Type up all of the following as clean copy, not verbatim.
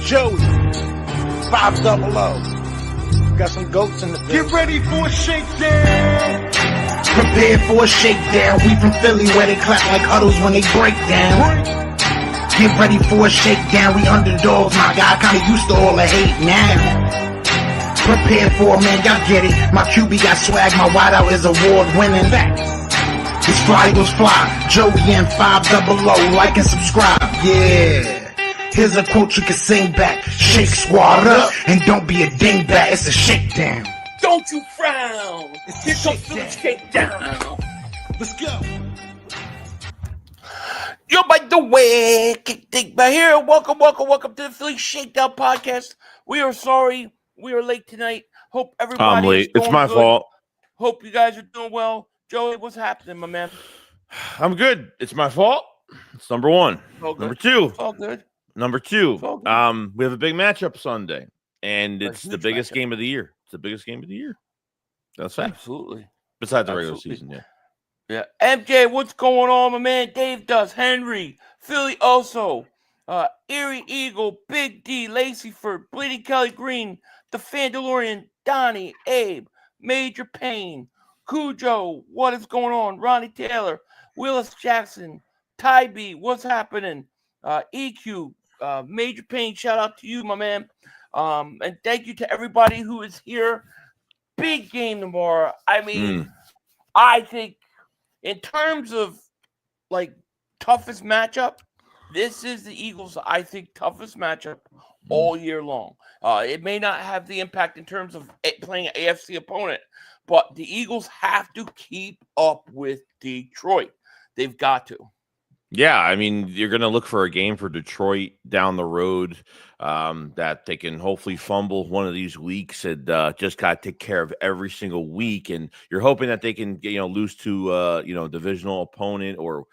Joey, 500. Got some goats in the building. Get ready for a shakedown. Prepare for a shakedown. We from Philly where they clap like huddles when they break down. Get ready for a shakedown. We underdogs, my guy. Kinda used to all the hate now. Prepare for it, man. Y'all get it. My QB got swag. My wideout is award winning. This fly goes fly. Joey and 500. Like and subscribe. Yeah. Here's a quote you can sing back. Shake squad up and don't be a dingbat. It's a shakedown. Don't you frown. Here comes the shakedown. Let's go. Yo, by the way, kick back here. Welcome to the Philly Shakedown podcast. We are sorry we are late tonight. Hope everybody I'm late. It's my good. fault. Hope you guys are doing well. Joey, what's happening, my man? I'm good. It's my fault. It's number one. Number two. It's all good. Number two. It's all good. We have a big matchup Sunday, and it's the biggest matchup. game of the year. It's the biggest game of the year. That's fact. Absolutely. Besides the regular Absolutely. season, yeah. Yeah. MJ, what's going on, my man? Dave does. Henry, Philly also. Erie Eagle, Big D, Laceyford, Bleeding Kelly Green, The Fandalorian, Donnie, Abe, Major Payne, Cujo, what is going on? Ronnie Taylor, Willis Jackson, Ty B, what's happening? EQ, Major Payne, shout out to you, my man. And thank you to everybody who is here. Big game tomorrow. I mean, I think in terms of like toughest matchup, this is the Eagles, I think, toughest matchup all year long. It may not have the impact in terms of playing an AFC opponent, but the Eagles have to keep up with Detroit. They've got to. Yeah, I mean, you're going to look for a game for Detroit down the road that they can hopefully fumble one of these weeks and just got to take care of every single week. And you're hoping that they can, lose to, divisional opponent or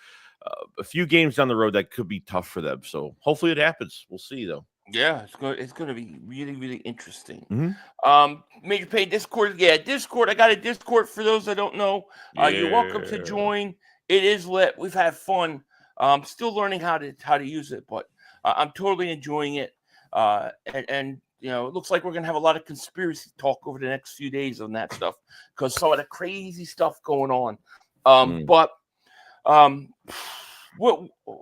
a few games down the road that could be tough for them. So hopefully it happens. We'll see, though. Yeah, it's going to be really, really interesting. Mm-hmm. Major Pay Discord. Yeah, Discord. I got a Discord for those that don't know. You're welcome to join. It is lit. We've had fun. Still learning how to use it, but I'm totally enjoying it. And it looks like we're going to have a lot of conspiracy talk over the next few days on that stuff because some of the crazy stuff going on. But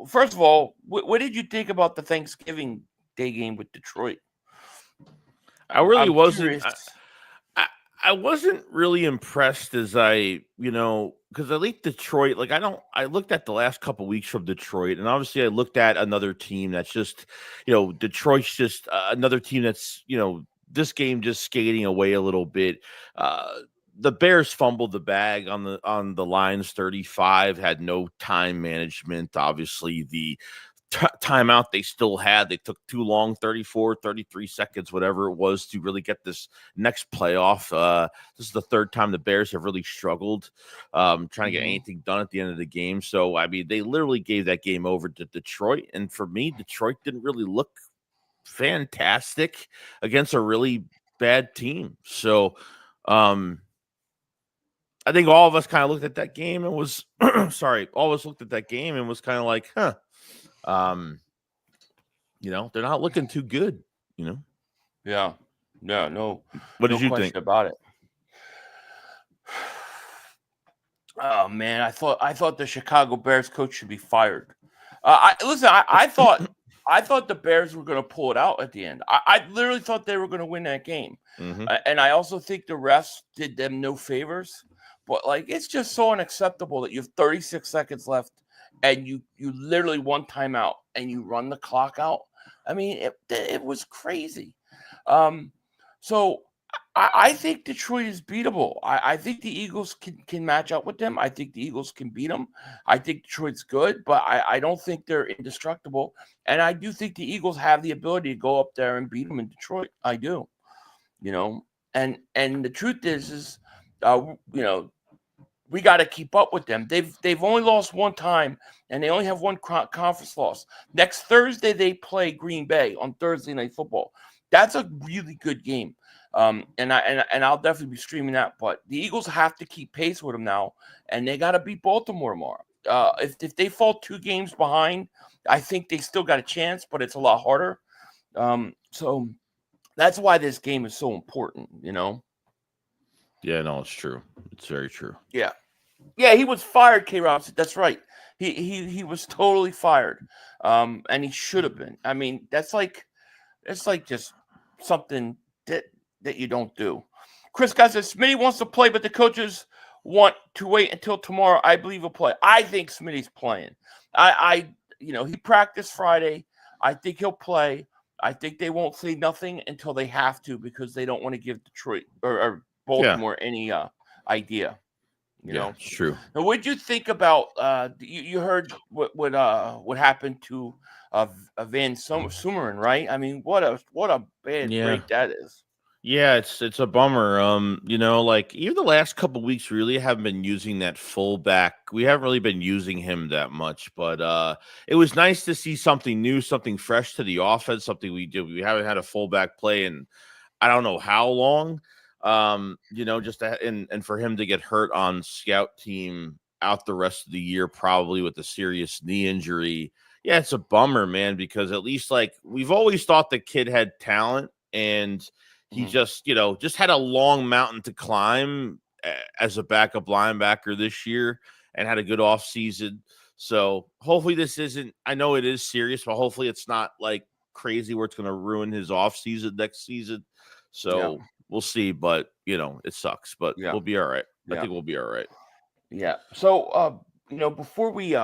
first of all, what did you think about the Thanksgiving Day game with Detroit? I really wasn't. Curious. I wasn't really impressed as because I like Detroit. Like I looked at the last couple weeks from Detroit, and obviously I looked at another team that's just, Detroit's just another team that's, this game just skating away a little bit. The Bears fumbled the bag on the Lions 35, had no time management. Obviously, the timeout they still had, they took too long, 34, 33 seconds, whatever it was, to really get this next playoff. This is the third time the Bears have really struggled trying to get anything done at the end of the game. So, I mean, they literally gave that game over to Detroit. And for me, Detroit didn't really look fantastic against a really bad team. So, I think all of us kind of looked at that game and was all of us looked at that game and was kind of like, they're not looking too good, Yeah. No. What did you think about it? Oh man, I thought the Chicago Bears coach should be fired. I thought the Bears were going to pull it out at the end. I literally thought they were going to win that game. And I also think the refs did them no favors. But like, it's just so unacceptable that you have 36 seconds left and you literally one timeout and you run the clock out. I mean, it was crazy. So I think Detroit is beatable. I think the Eagles can match up with them. I think the Eagles can beat them. I think Detroit's good, but I don't think they're indestructible. And I do think the Eagles have the ability to go up there and beat them in Detroit. I do, and the truth is we got to keep up with them. They've only lost one time, and they only have one conference loss. Next Thursday, they play Green Bay on Thursday Night Football. That's a really good game. And I'll definitely be streaming that. But the Eagles have to keep pace with them now, and they got to beat Baltimore tomorrow. If they fall 2 games behind, I think they still got a chance, but it's a lot harder. So that's why this game is so important, you know? Yeah, no, it's true. It's very true. Yeah. Yeah, he was fired, K. Robinson. That's right. He was totally fired. And he should have been. I mean, it's like just something that you don't do. Chris Guy says Smitty wants to play, but the coaches want to wait until tomorrow. I believe he'll play. I think Smitty's playing. He practiced Friday. I think he'll play. I think they won't say nothing until they have to because they don't want to give Detroit or Baltimore any idea. You know, it's true. Now, what did you think about? You heard what happened to Van Sumeren, right? I mean, what a bad break that is. Yeah, it's a bummer. Like even the last couple weeks really haven't been using that fullback. We haven't really been using him that much, but it was nice to see something new, something fresh to the offense, something we did. We haven't had a fullback play in I don't know how long. And for him to get hurt on scout team out the rest of the year, probably with a serious knee injury. Yeah, it's a bummer, man, because at least like we've always thought the kid had talent and he just had a long mountain to climb as a backup linebacker this year and had a good off season. So hopefully this isn't, I know it is serious, but hopefully it's not like crazy where it's going to ruin his off season next season. So we'll see, but it sucks, but we'll be all right. I think we'll be all right. Yeah. So, before we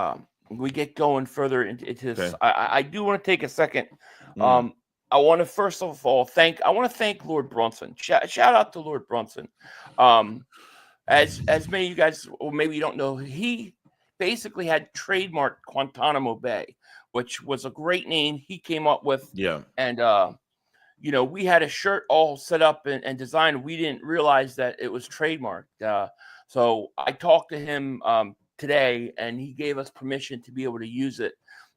get going further into this, I do want to take a second. I want to first of all thank Lord Brunson. Shout out to Lord Brunson. As many of you guys, or maybe you don't know, he basically had trademarked Guantanamo Bay, which was a great name he came up with. Yeah. And we had a shirt all set up and designed. We didn't realize that it was trademarked. So I talked to him today, and he gave us permission to be able to use it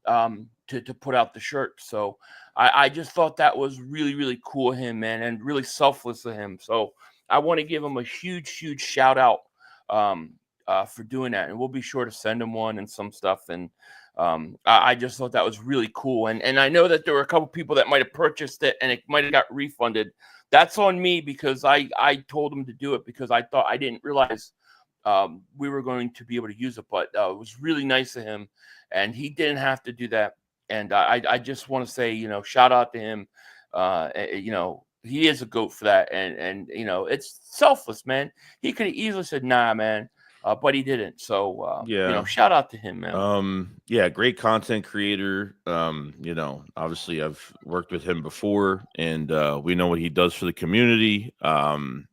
to put out the shirt. So I just thought that was really, really cool of him, man, and really selfless of him. So I want to give him a huge, huge shout out for doing that. And we'll be sure to send him one and some stuff. And I just thought that was really cool. And I know that there were a couple people that might have purchased it and it might have got refunded. That's on me because I told him to do it because I didn't realize we were going to be able to use it. But it was really nice of him. And he didn't have to do that. And I just want to say, shout out to him. He is a GOAT for that. And it's selfless, man. He could have easily said, nah, man. But he didn't. So, shout out to him, man. Great content creator. Obviously I've worked with him before and we know what he does for the community. We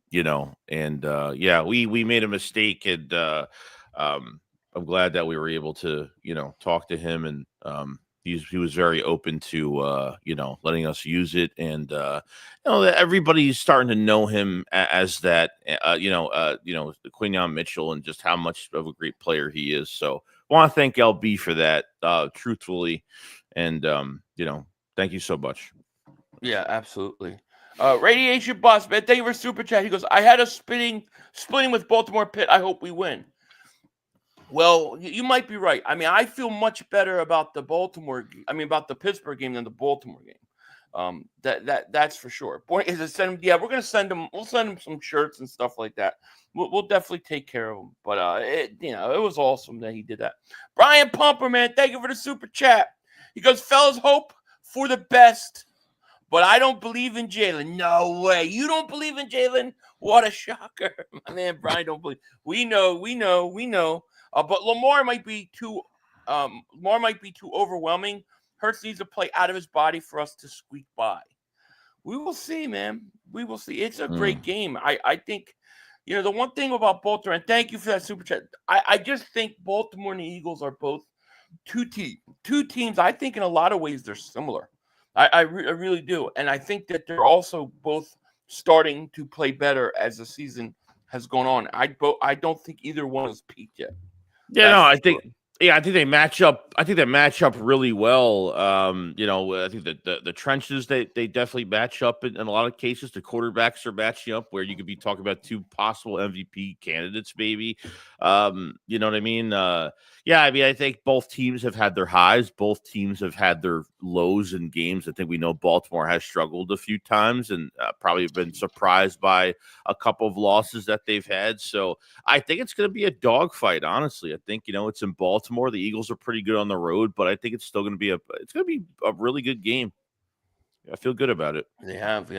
made a mistake and I'm glad that we were able to, talk to him and he was very open to letting us use it and everybody's starting to know him as that Quinyon Mitchell and just how much of a great player he is. So I want to thank LB for that truthfully and thank you so much. Yeah, absolutely. Radiation Boss, man, thank you for super chat. He goes, I had a splitting with Baltimore Pitt. I hope we win. Well, you might be right. I mean, I feel much better about about the Pittsburgh game than the Baltimore game. That's for sure. We're going to send them. We'll send them some shirts and stuff like that. We'll definitely take care of them. But it was awesome that he did that. Brian Pumper, man, thank you for the super chat. He goes, fellas, hope for the best, but I don't believe in Jalen. No way. You don't believe in Jalen? What a shocker. My man, Brian don't believe. We know. But Lamar might be too overwhelming. Hurts needs to play out of his body for us to squeak by. We will see, man. We will see. It's a great game. I think, the one thing about Baltimore, and thank you for that super chat. I just think Baltimore and the Eagles are both two teams. I think in a lot of ways they're similar. I really do. And I think that they're also both starting to play better as the season has gone on. I don't think either one has peaked yet. Yeah, no, I think Yeah, I think they match up. I think they match up really well. I think that the trenches they definitely match up in a lot of cases. The quarterbacks are matching up where you could be talking about two possible MVP candidates, maybe. You know what I mean? Yeah, I mean, I think both teams have had their highs. Both teams have had their lows in games. I think we know Baltimore has struggled a few times and probably been surprised by a couple of losses that they've had. So I think it's going to be a dogfight. Honestly, I think it's in Baltimore. The Eagles are pretty good on the road, but I think it's still going to be a really good game. I feel good about it. They have,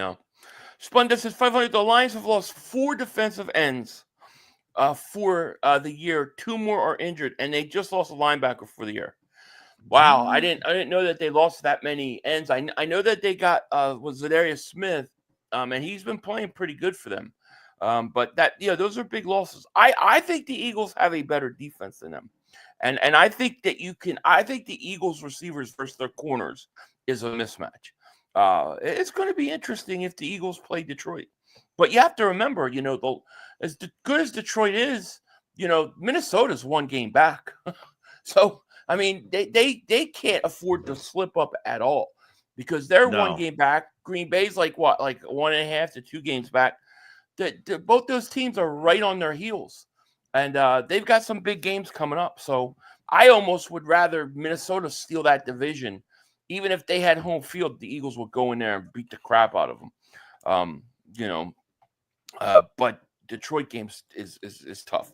Splendid says 500. The Lions have lost 4 defensive ends for the year. 2 more are injured, and they just lost a linebacker for the year. Wow, I didn't know that they lost that many ends. I know that they got was Zadarius Smith, and he's been playing pretty good for them. But that those are big losses. I think the Eagles have a better defense than them, and I think that I think the Eagles receivers versus their corners is a mismatch. It's going to be interesting if the Eagles play Detroit, but you have to remember, as good as Detroit is, Minnesota's 1 game back, so I mean they can't afford to slip up at all because they're 1 game back. Green Bay's like 1.5 to 2 games back. Both those teams are right on their heels, and they've got some big games coming up. So I almost would rather Minnesota steal that division. Even if they had home field, the Eagles would go in there and beat the crap out of them. But Detroit games is tough.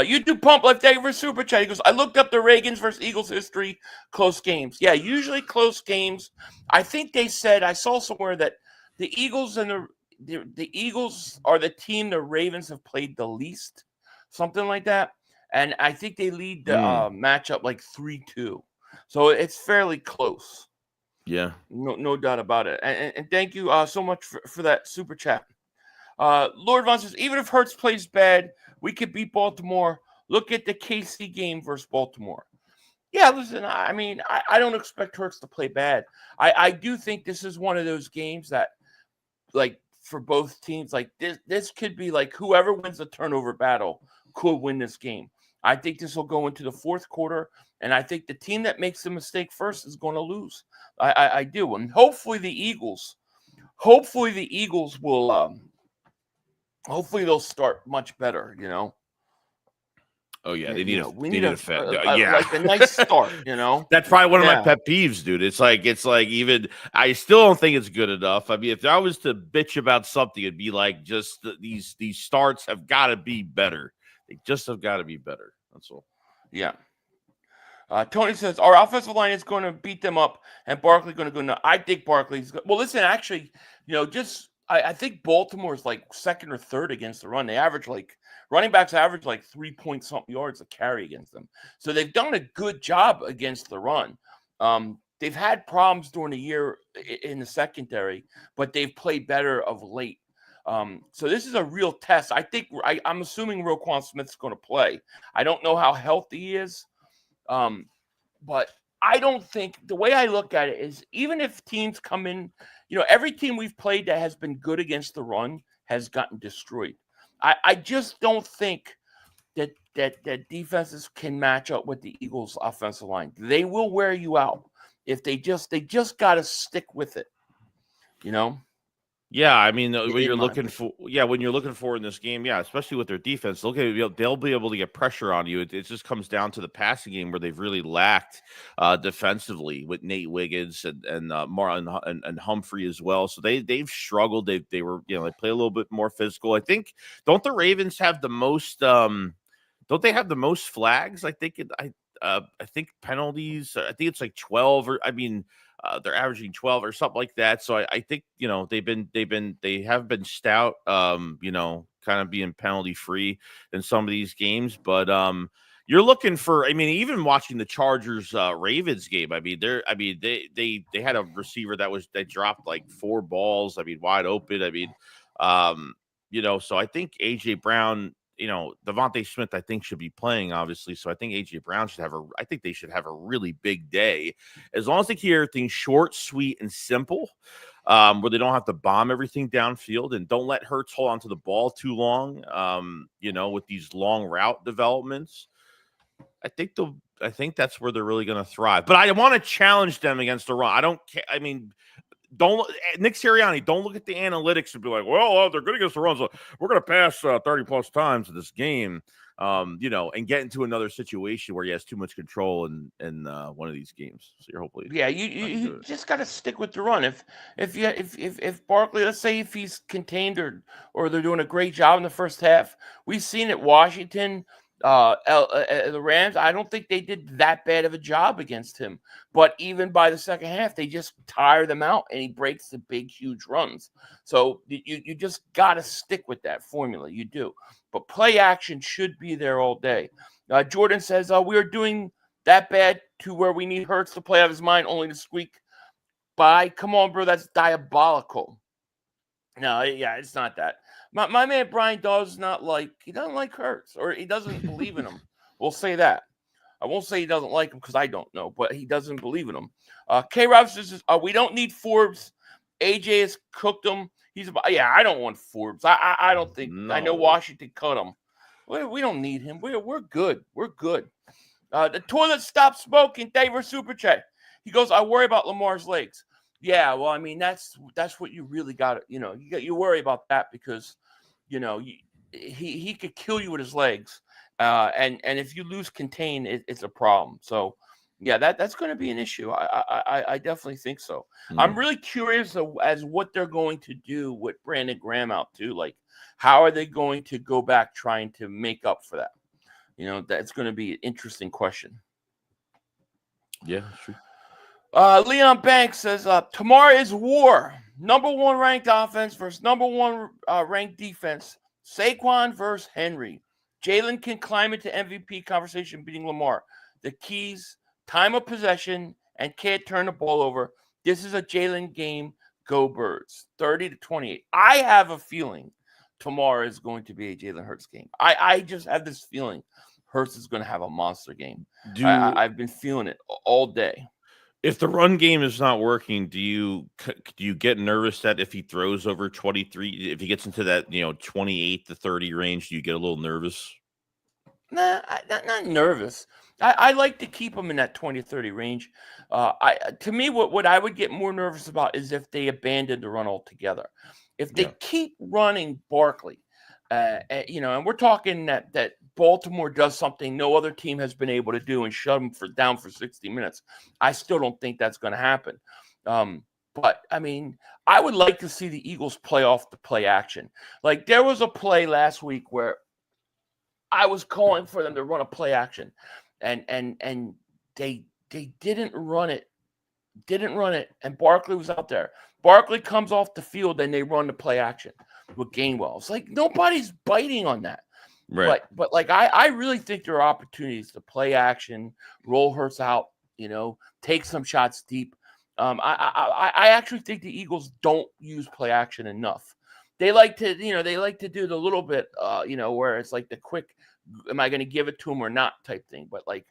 You do Pump Life Day versus Super Chat. He goes, I looked up the Ravens versus Eagles history, close games. Yeah, usually close games. I think they said, I saw somewhere that the Eagles and the Eagles are the team the Ravens have played the least, something like that. And I think they lead the matchup like 3-2. So it's fairly close. Yeah. No doubt about it. And thank you so much for that super chat. Lord Von says, even if Hurts plays bad, we could beat Baltimore. Look at the KC game versus Baltimore. Yeah, listen, I mean, I don't expect Hurts to play bad. I do think this is one of those games that, like, for both teams, like this could be like whoever wins the turnover battle could win this game. I think this will go into the 4th quarter, and I think the team that makes the mistake first is going to lose. I do, and hopefully the Eagles will. Hopefully they'll start much better. Oh yeah, they need like a nice start. That's probably one of my pet peeves, dude. It's like even I still don't think it's good enough. I mean, if I was to bitch about something, it'd be like just these starts have got to be better. They just have got to be better. That's all. Yeah. Tony says our offensive line is going to beat them up, and Barkley's going to go. No, I think Barkley's. Well, listen, actually, I think Baltimore is like 2nd or 3rd against the run. They average running backs average like 3-point-something yards a carry against them. So they've done a good job against the run. They've had problems during the year in the secondary, but they've played better of late. So this is a real test. I think I'm assuming Roquan Smith's going to play. I don't know how healthy he is. But I don't think the way I look at it is even if teams come in, every team we've played that has been good against the run has gotten destroyed. I just don't think that defenses can match up with the Eagles' offensive line. They will wear you out if they just got to stick with it. Yeah, I mean, when you're looking for in this game, especially with their defense, they'll be able to get pressure on you. It just comes down to the passing game where they've really lacked defensively with Nate Wiggins and Humphrey as well. So they've struggled. They play a little bit more physical. I think don't the Ravens have the most? Don't they have the most flags? I think penalties. I think it's like 12 or they're averaging 12 or something like that. So I think, they have been stout, kind of being penalty free in some of these games, but you're looking for, even watching the Chargers Ravens game, they had a receiver that dropped like 4 balls. Wide open. So I think AJ Brown, DeVonta Smith, I think should be playing, obviously. So I think AJ Brown they should have a really big day, as long as they keep everything short, sweet, and simple, where they don't have to bomb everything downfield and don't let Hurts hold onto the ball too long. With these long route developments, I think I think that's where they're really going to thrive. But I want to challenge them against the run. I don't care. I mean, don't Nick Sirianni, don't look at the analytics and be like, well, they're good against the run, so we're going to pass 30 plus times in this game, and get into another situation where he has too much control in one of these games. So you're hopefully, Yeah, you just got to stick with the run. If Barkley, let's say if he's contained or they're doing a great job in the first half, we've seen it. Washington, the Rams, I don't think they did that bad of a job against him. But even by the second half, they just tire them out, and he breaks the big, huge runs. So you just got to stick with that formula. You do. But play action should be there all day. Jordan says, we are doing that bad to where we need Hurts to play out of his mind only to squeak by. Come on, bro. That's diabolical. No, yeah, it's not that. My man Brian doesn't like Hurts, or he doesn't believe in him. We'll say that. I won't say he doesn't like him because I don't know, but he doesn't believe in him. K. Robinson says, we don't need Forbes. AJ has cooked him. I don't want Forbes. I don't think. No. I know Washington cut him. We don't need him. We're good. We're good. The toilet stopped smoking. David Super Chat. He goes, I worry about Lamar's legs. Yeah, well, I mean, that's what you really got to, you worry about that because, he could kill you with his legs. And if you lose contain, it's a problem. So, yeah, that's going to be an issue. I definitely think so. Mm. I'm really curious as what they're going to do with Brandon Graham out too. Like, how are they going to go back trying to make up for that? That's going to be an interesting question. Yeah, sure. Leon Banks says, tomorrow is war. Number 1 ranked offense versus number 1 ranked defense. Saquon versus Henry. Jalen can climb into MVP conversation beating Lamar. The keys, time of possession, and can't turn the ball over. This is a Jalen game. Go Birds. 30-28. I have a feeling tomorrow is going to be a Jalen Hurts game. I just have this feeling Hurts is going to have a monster game. I've been feeling it all day. If the run game is not working, do you get nervous that if he throws over 23, if he gets into that 28 to 30 range, do you get a little nervous? Nah, not nervous. I like to keep him in that 20-30 range. To me, what I would get more nervous about is if they abandon the run altogether. If they keep running Barkley, and we're talking that Baltimore does something no other team has been able to do and shut them down for 60 minutes. I still don't think that's going to happen. But, I mean, I would like to see the Eagles play off the play action. Like, there was a play last week where I was calling for them to run a play action, and they didn't run it. And Barkley was out there. Barkley comes off the field, and they run the play action with Gainwell. It's like nobody's biting on that. Right. But like I really think there are opportunities to play action, roll Hurts out, take some shots deep. I actually think the Eagles don't use play action enough. They like to do the little bit, where it's like the quick, am I going to give it to him or not type thing. But like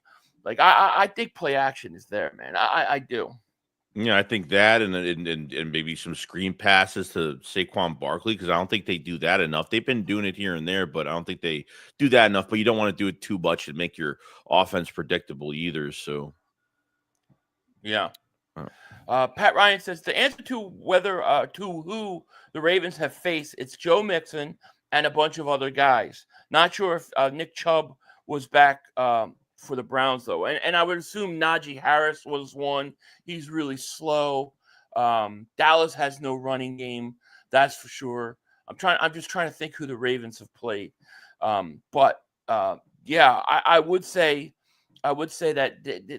I think play action is there, man. I do. Yeah, I think that and maybe some screen passes to Saquon Barkley, because I don't think they do that enough. They've been doing it here and there, but I don't think they do that enough. But you don't want to do it too much and make your offense predictable either. So, yeah. Pat Ryan says the answer to whether to who the Ravens have faced, it's Joe Mixon and a bunch of other guys. Not sure if Nick Chubb was back for the Browns, though. And I would assume Najee Harris was one. He's really slow. Dallas has no running game. That's for sure. I'm just trying to think who the Ravens have played. I would say that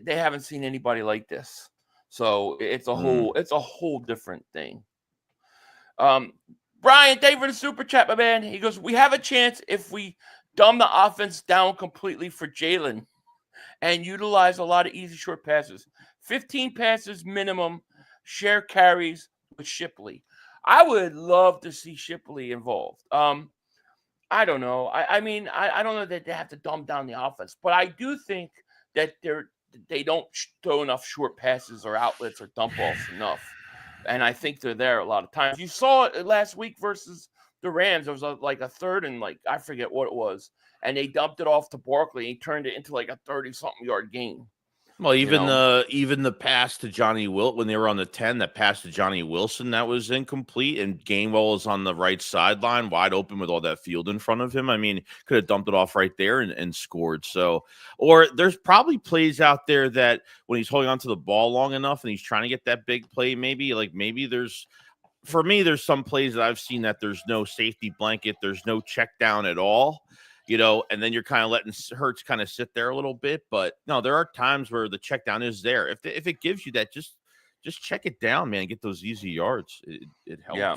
they haven't seen anybody like this. So it's a whole different thing. Brian, thank you for the super chat, my man. He goes, we have a chance if we dumb the offense down completely for Jalen and utilize a lot of easy short passes. 15 passes minimum, share carries with Shipley. I would love to see Shipley involved. I don't know. I mean, I don't know that they have to dumb down the offense, but I do think that they don't throw enough short passes or outlets or dump offs enough. And I think they're there a lot of times. You saw it last week versus the Rams. There was like a third and I forget what it was. and they dumped it off to Barkley. And he turned it into like a 30-something yard game. Well, even the pass to Johnny Wilt when they were on the 10, that pass to Johnny Wilson, that was incomplete, and Gainwell is on the right sideline, wide open with all that field in front of him. I mean, could have dumped it off right there and scored. So, or there's probably plays out there that when he's holding on to the ball long enough and he's trying to get that big play, maybe there's, for me, there's some plays that I've seen that there's no safety blanket, there's no check down at all. And then you're kind of letting Hurts kind of sit there a little bit. But no, there are times where the check down is there. If it gives you that, just check it down, man. Get those easy yards. It helps. Yeah.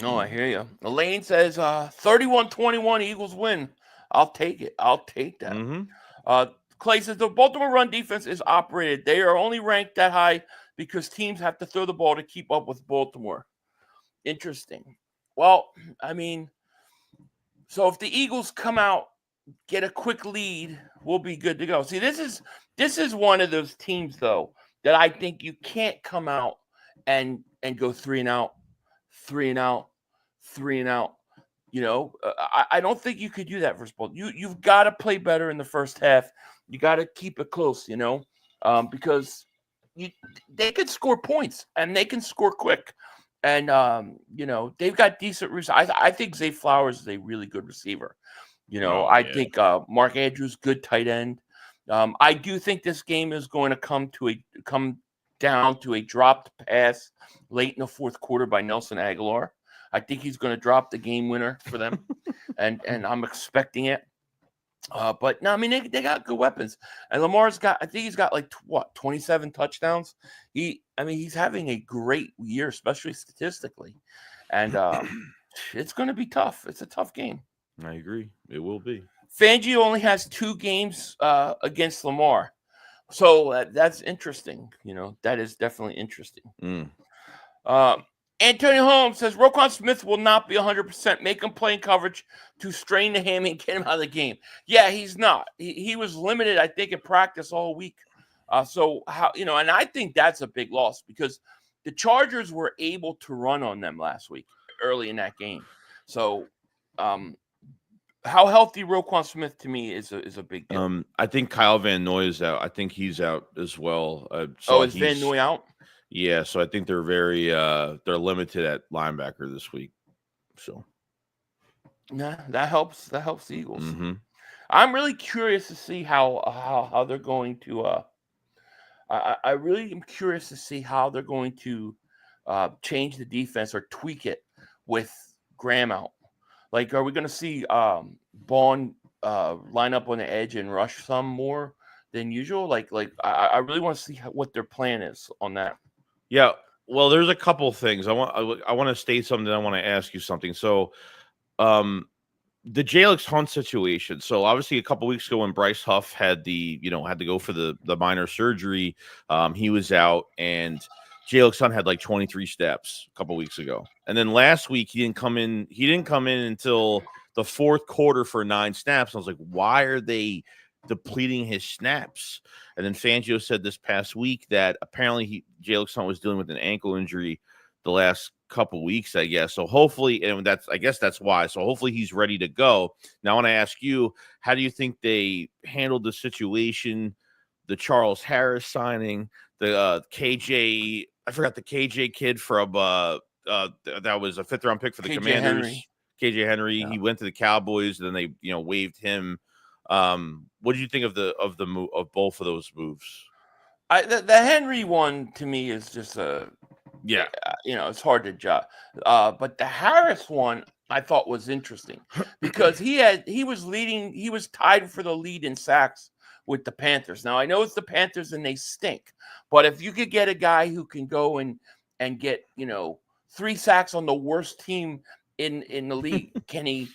No, I hear you. Elaine says 31-21 Eagles win. I'll take it. I'll take that. Mm-hmm. Clay says the Baltimore run defense is operated. They are only ranked that high because teams have to throw the ball to keep up with Baltimore. Interesting. Well, I mean, so if the Eagles come out, get a quick lead, we'll be good to go. See, this is one of those teams, though, that I think you can't come out and go 3-and-out, 3-and-out, 3-and-out. I don't think you could do that versus Baltimore. You've got to play better in the first half. You got to keep it close, because they could score points and they can score quick. And, they've got decent receivers. I think Zay Flowers is a really good receiver. I think Mark Andrews, good tight end. I do think this game is going to come down to a dropped pass late in the fourth quarter by Nelson Aguilar. I think he's going to drop the game winner for them, and I'm expecting it. But no, I mean they got good weapons, and Lamar's got. I think he's got 27 touchdowns. He's having a great year, especially statistically, and it's going to be tough. It's a tough game. I agree. It will be. Fangio only has 2 games against Lamar, so that's interesting. That is definitely interesting. Antonio Holmes says Roquan Smith will not be 100%. Make him play in coverage to strain the hammy and get him out of the game. Yeah, he's not. He was limited, I think, in practice all week. So how and I think that's a big loss because the Chargers were able to run on them last week early in that game. So how healthy Roquan Smith to me is a big deal. I think Kyle Van Noy is out. I think he's out as well. Is Van Noy out? Yeah, so I think they're they're limited at linebacker this week. So, nah, that helps. That helps the Eagles. Mm-hmm. I'm really curious to see how they're going to. I really am curious to see how they're going to change the defense or tweak it with Graham out. Are we going to see Bond line up on the edge and rush some more than usual? I really want to see what their plan is on that. Yeah, well, there's a couple things I want to state something. I want to ask you something. So, the Jalen Hunt situation. So obviously, a couple weeks ago when Bryce Huff had had to go for the minor surgery, he was out, and Jalen Hunt had 23 steps a couple weeks ago, and then last week he didn't come in. He didn't come in until the fourth quarter for 9 snaps. I was like, why are they depleting his snaps? And then Fangio said this past week that apparently Jalen Hunt was dealing with an ankle injury the last couple weeks, I guess. So hopefully, and I guess that's why. So hopefully he's ready to go. Now I want to ask you, how do you think they handled the situation? The Charles Harris signing, the KJ, I forgot the KJ kid from that was a 5th round pick for the KJ Commanders. KJ Henry. Yeah. He went to the Cowboys, and then they waived him. What did you think of both of those moves? The Henry one to me is just it's hard to judge. But the Harris one I thought was interesting because he was tied for the lead in sacks with the Panthers. Now I know it's the Panthers and they stink, but if you could get a guy who can go and get 3 sacks on the worst team in the league, can he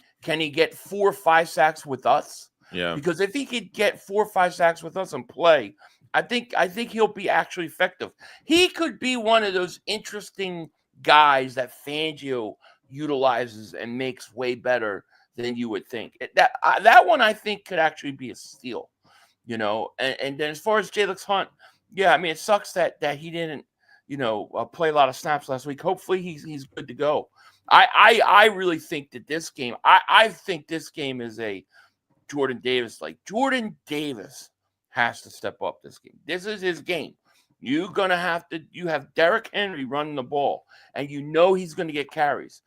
get 4 or 5 sacks with us? Yeah, because if he could get 4 or 5 sacks with us and play, I think he'll be actually effective. He could be one of those interesting guys that Fangio utilizes and makes way better than you would think. That one I think could actually be a steal, And then as far as Jalen Hunt, yeah, I mean it sucks that he didn't play a lot of snaps last week. Hopefully he's good to go. I really think that this game, I think this game is a Jordan Davis. Like, Jordan Davis has to step up this game. This is his game. You have Derrick Henry running the ball, and you know he's going to get carries.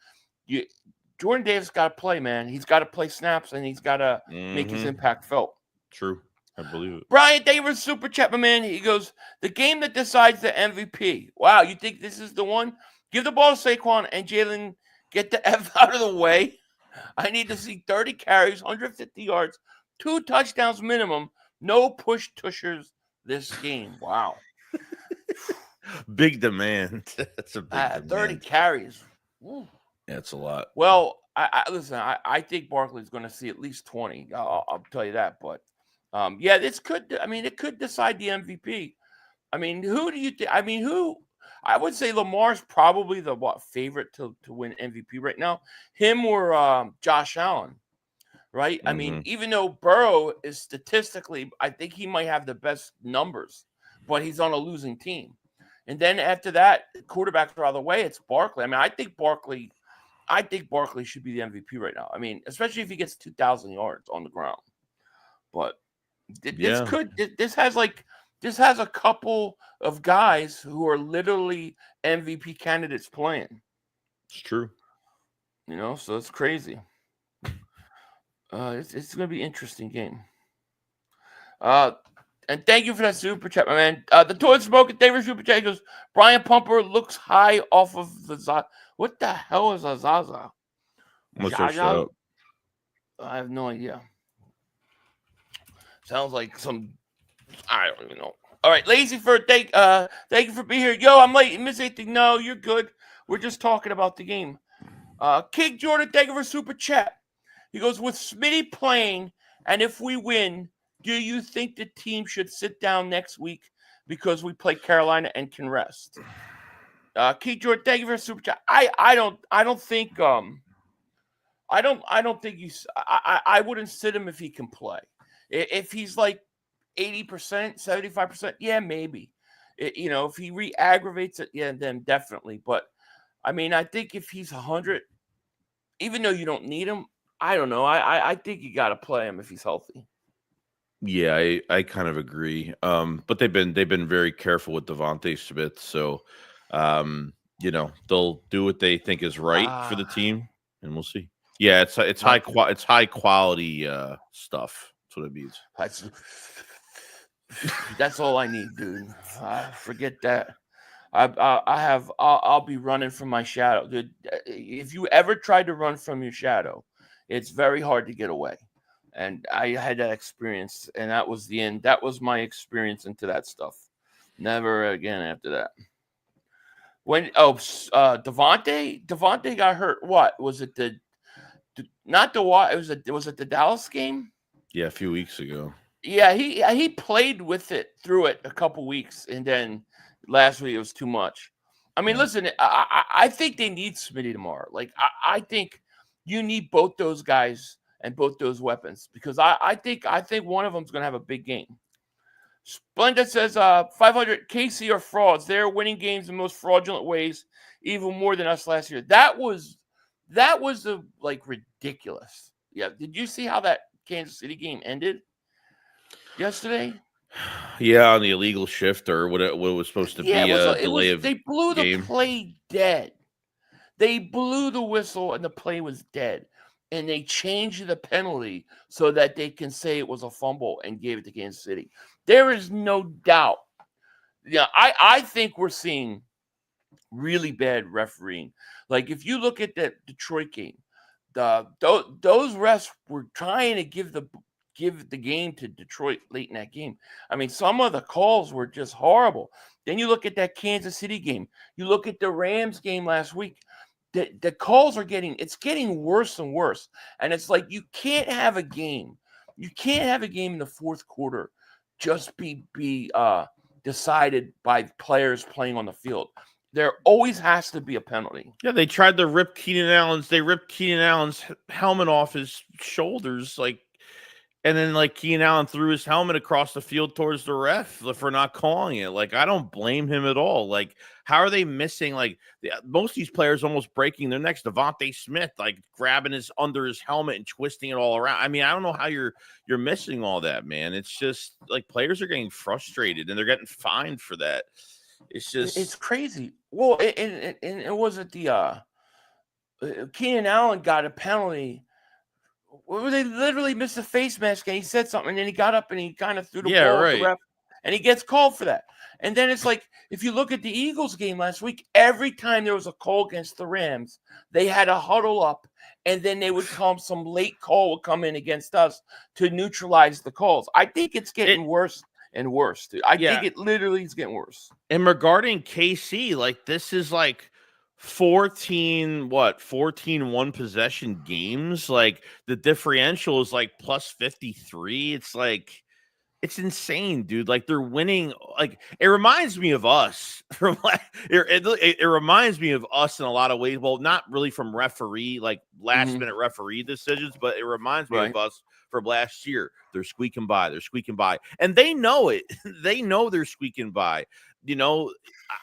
Jordan Davis got to play, man. He's got to play snaps, and he's got to make his impact felt. True. I believe it. Brian Davis, super chat, my man. He goes, the game that decides the MVP. Wow, you think this is the one? Give the ball to Saquon and Jalen. Get the F out of the way. I need to see 30 carries, 150 yards, 2 touchdowns minimum. No push tushers this game. Wow. Big demand. That's a big demand. 30 carries. Ooh. Yeah, it's a lot. Well, listen, I think Barkley's going to see at least 20. I'll tell you that. But, yeah, it could decide the MVP. I mean, who do you think? I mean, I would say Lamar's probably the favorite to win MVP right now. Him or Josh Allen, right? I mean, even though Burrow is statistically, I think he might have the best numbers, but he's on a losing team. And then after that, quarterbacks are out of the way. It's Barkley. I mean, I think Barkley should be the MVP right now. I mean, especially if he gets 2,000 yards on the ground. But this has a couple of guys who are literally MVP candidates playing. It's true. You know, so it's crazy. It's going to be an interesting game. And thank you for that super chat, my man. The Toilet Smoke, David super chat goes, Brian Pumper looks high off of the Zaza. What the hell is a Zaza? What's that show? I have no idea. Sounds like some, I don't even know. All right, Lazy for thank you for being here. Yo, I'm late. Miss anything? No, you're good. We're just talking about the game. King Jordan, thank you for super chat. He goes, with Smitty playing, and if we win, do you think the team should sit down next week because we play Carolina and can rest? King Jordan, thank you for super chat. I don't think I wouldn't sit him if he can play. If he's like 80%, 75%, yeah, maybe. If he re-aggravates it, yeah, then definitely. But, I mean, I think if he's 100, even though you don't need him, I don't know. I think you got to play him if he's healthy. Yeah, I kind of agree. But they've been very careful with DeVonta Smith, so they'll do what they think is right for the team, and we'll see. Yeah, it's high quality stuff. That's what it means. That's all I need, dude. Forget that. I'll be running from my shadow, dude. If you ever tried to run from your shadow, it's very hard to get away. And I had that experience, and that was the end. That was my experience into that stuff. Never again after that. DeVonta got hurt. What was it? Was it the Dallas game? Yeah, a few weeks ago. Yeah, he played through it a couple weeks, and then last week it was too much. I mean, listen, I think they need Smitty tomorrow. Like, I think you need both those guys and both those weapons, because I think one of them's going to have a big game. Splendid says 500 KC are frauds. They're winning games in the most fraudulent ways, even more than us last year. That was ridiculous. Yeah, did you see how that Kansas City game ended yesterday? Yeah, on the illegal shift or what it was supposed to be a delay of they blew the game. Play dead. They blew the whistle and the play was dead. And they changed the penalty so that they can say it was a fumble and gave it to Kansas City. There is no doubt. Yeah, I think we're seeing really bad refereeing. Like, if you look at that Detroit game, those refs were trying to give the game to Detroit late in that game. I mean, some of the calls were just horrible. Then you look at that Kansas City game. You look at the Rams game last week. The calls are getting worse and worse. And it's like, you can't have a game. You can't have a game in the fourth quarter just be decided by players playing on the field. There always has to be a penalty. Yeah, they tried to rip Keenan Allen's. They ripped Keenan Allen's helmet off his shoulders. Like, And then, like, Keenan Allen threw his helmet across the field towards the ref for not calling it. Like, I don't blame him at all. Like, how are they missing? Like, most of these players almost breaking their necks. DeVonta Smith, like, grabbing his under his helmet and twisting it all around. I mean, I don't know how you're missing all that, man. It's just like players are getting frustrated and they're getting fined for that. It's crazy. Well, and it wasn't the Keenan Allen got a penalty. Well, they literally missed a face mask, and he said something, and then he got up and he kind of threw the ball at the ref, and he gets called for that. And then it's like, if you look at the Eagles game last week, every time there was a call against the Rams, they had to huddle up, and then they would some late call would come in against us to neutralize the calls. I think it's getting worse and worse, dude. I think it literally is getting worse. And regarding KC, like, this is like 14 one possession games. Like, the differential is like plus 53. It's like, it's insane, dude. Like, they're winning. Like, it reminds me of us. It reminds me of us in a lot of ways. Well, not really from referee, like last minute referee decisions, but it reminds me of us from last year. They're squeaking by. And they know it. They know they're squeaking by. You know,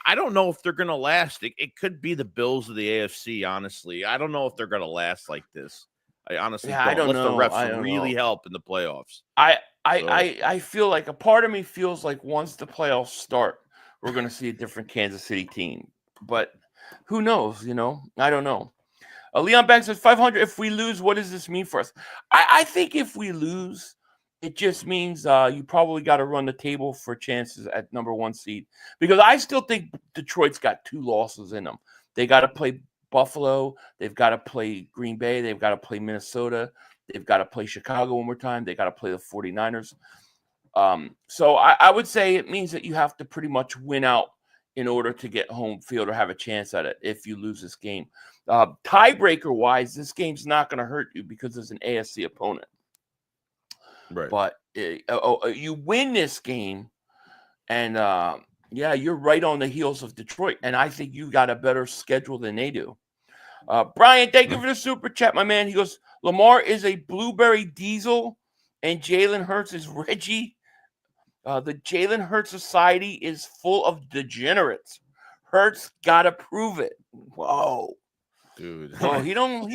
I don't know if they're going to last. It could be the Bills of the AFC, honestly. I don't know if they're going to last like this. I honestly don't. I don't Unless know. the refs really help in the playoffs. I feel like a part of me feels like once the playoffs start, we're going to see a different Kansas City team. But who knows, you know? I don't know. Leon Banks says 500. If we lose, what does this mean for us? I think if we lose, it just means you probably got to run the table for chances at number 1 seed. Because I still think Detroit's got 2 losses in them. They got to play Buffalo. They've got to play Green Bay. They've got to play Minnesota. They've got to play Chicago one more time. They got to play the 49ers. So I would say it means that you have to pretty much win out in order to get home field or have a chance at it if you lose this game. Tiebreaker-wise, this game's not going to hurt you because it's an AFC opponent. Right. But you win this game, and you're right on the heels of Detroit. And I think you got a better schedule than they do. Brian, thank you for the super chat, my man. He goes, Lamar is a blueberry diesel, and Jalen Hurts is Reggie. The Jalen Hurts society is full of degenerates. Hurts gotta prove it. Whoa. Dude. Oh, he don't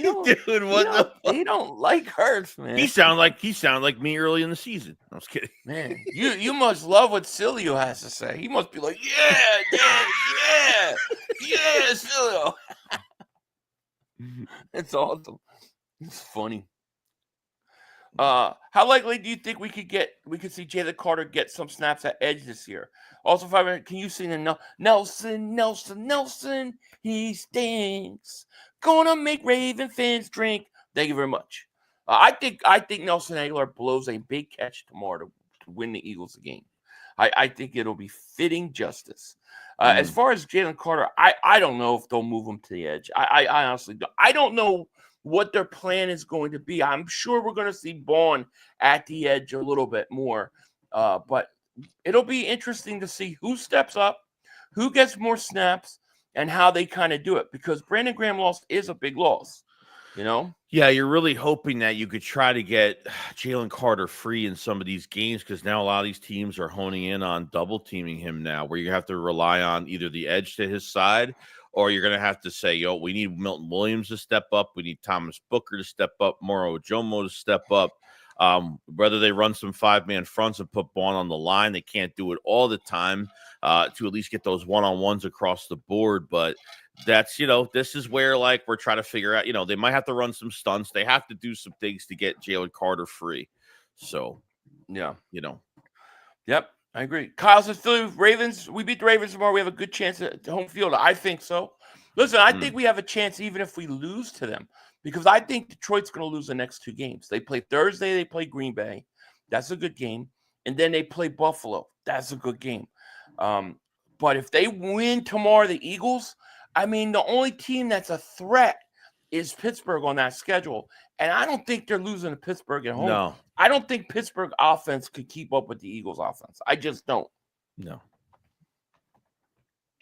like Hurts, man. He sound like me early in the season. I was kidding. Man, you must love what Cilio has to say. He must be like, yeah, Cilio. It's awesome. It's funny. How likely do you think we could see Jalen Carter get some snaps at edge this year? Also, can you see the Nelson? He stinks. Gonna make Raven fans drink. Thank you very much. I think Nelson Aguilar blows a big catch tomorrow to win the Eagles the game. I think it'll be fitting justice. As far as Jalen Carter, I don't know if they'll move him to the edge. I honestly don't. I don't know what their plan is going to be. I'm sure we're going to see Bond at the edge a little bit more. But it'll be interesting to see who steps up, who gets more snaps, and how they kind of do it. Because Brandon Graham loss is a big loss, you know? Yeah, you're really hoping that you could try to get Jalen Carter free in some of these games because now a lot of these teams are honing in on double teaming him now, where you have to rely on either the edge to his side or you're going to have to say, yo, we need Milton Williams to step up. We need Thomas Booker to step up, Moro Ojomo to step up. Whether they run some 5-man fronts and put Bond on the line, they can't do it all the time to at least get those one-on-ones across the board. But that's, this is where, like, we're trying to figure out, they might have to run some stunts. They have to do some things to get Jalen Carter free. So, yeah, Yep, I agree. Kyle says, Philly Ravens, we beat the Ravens tomorrow. We have a good chance at home field. I think so. Listen, I think we have a chance even if we lose to them. Because I think Detroit's going to lose the next 2 games. They play Thursday. They play Green Bay. That's a good game. And then they play Buffalo. That's a good game. But if they win tomorrow, the Eagles, I mean, the only team that's a threat is Pittsburgh on that schedule. And I don't think they're losing to Pittsburgh at home. No. I don't think Pittsburgh offense could keep up with the Eagles offense. I just don't. No.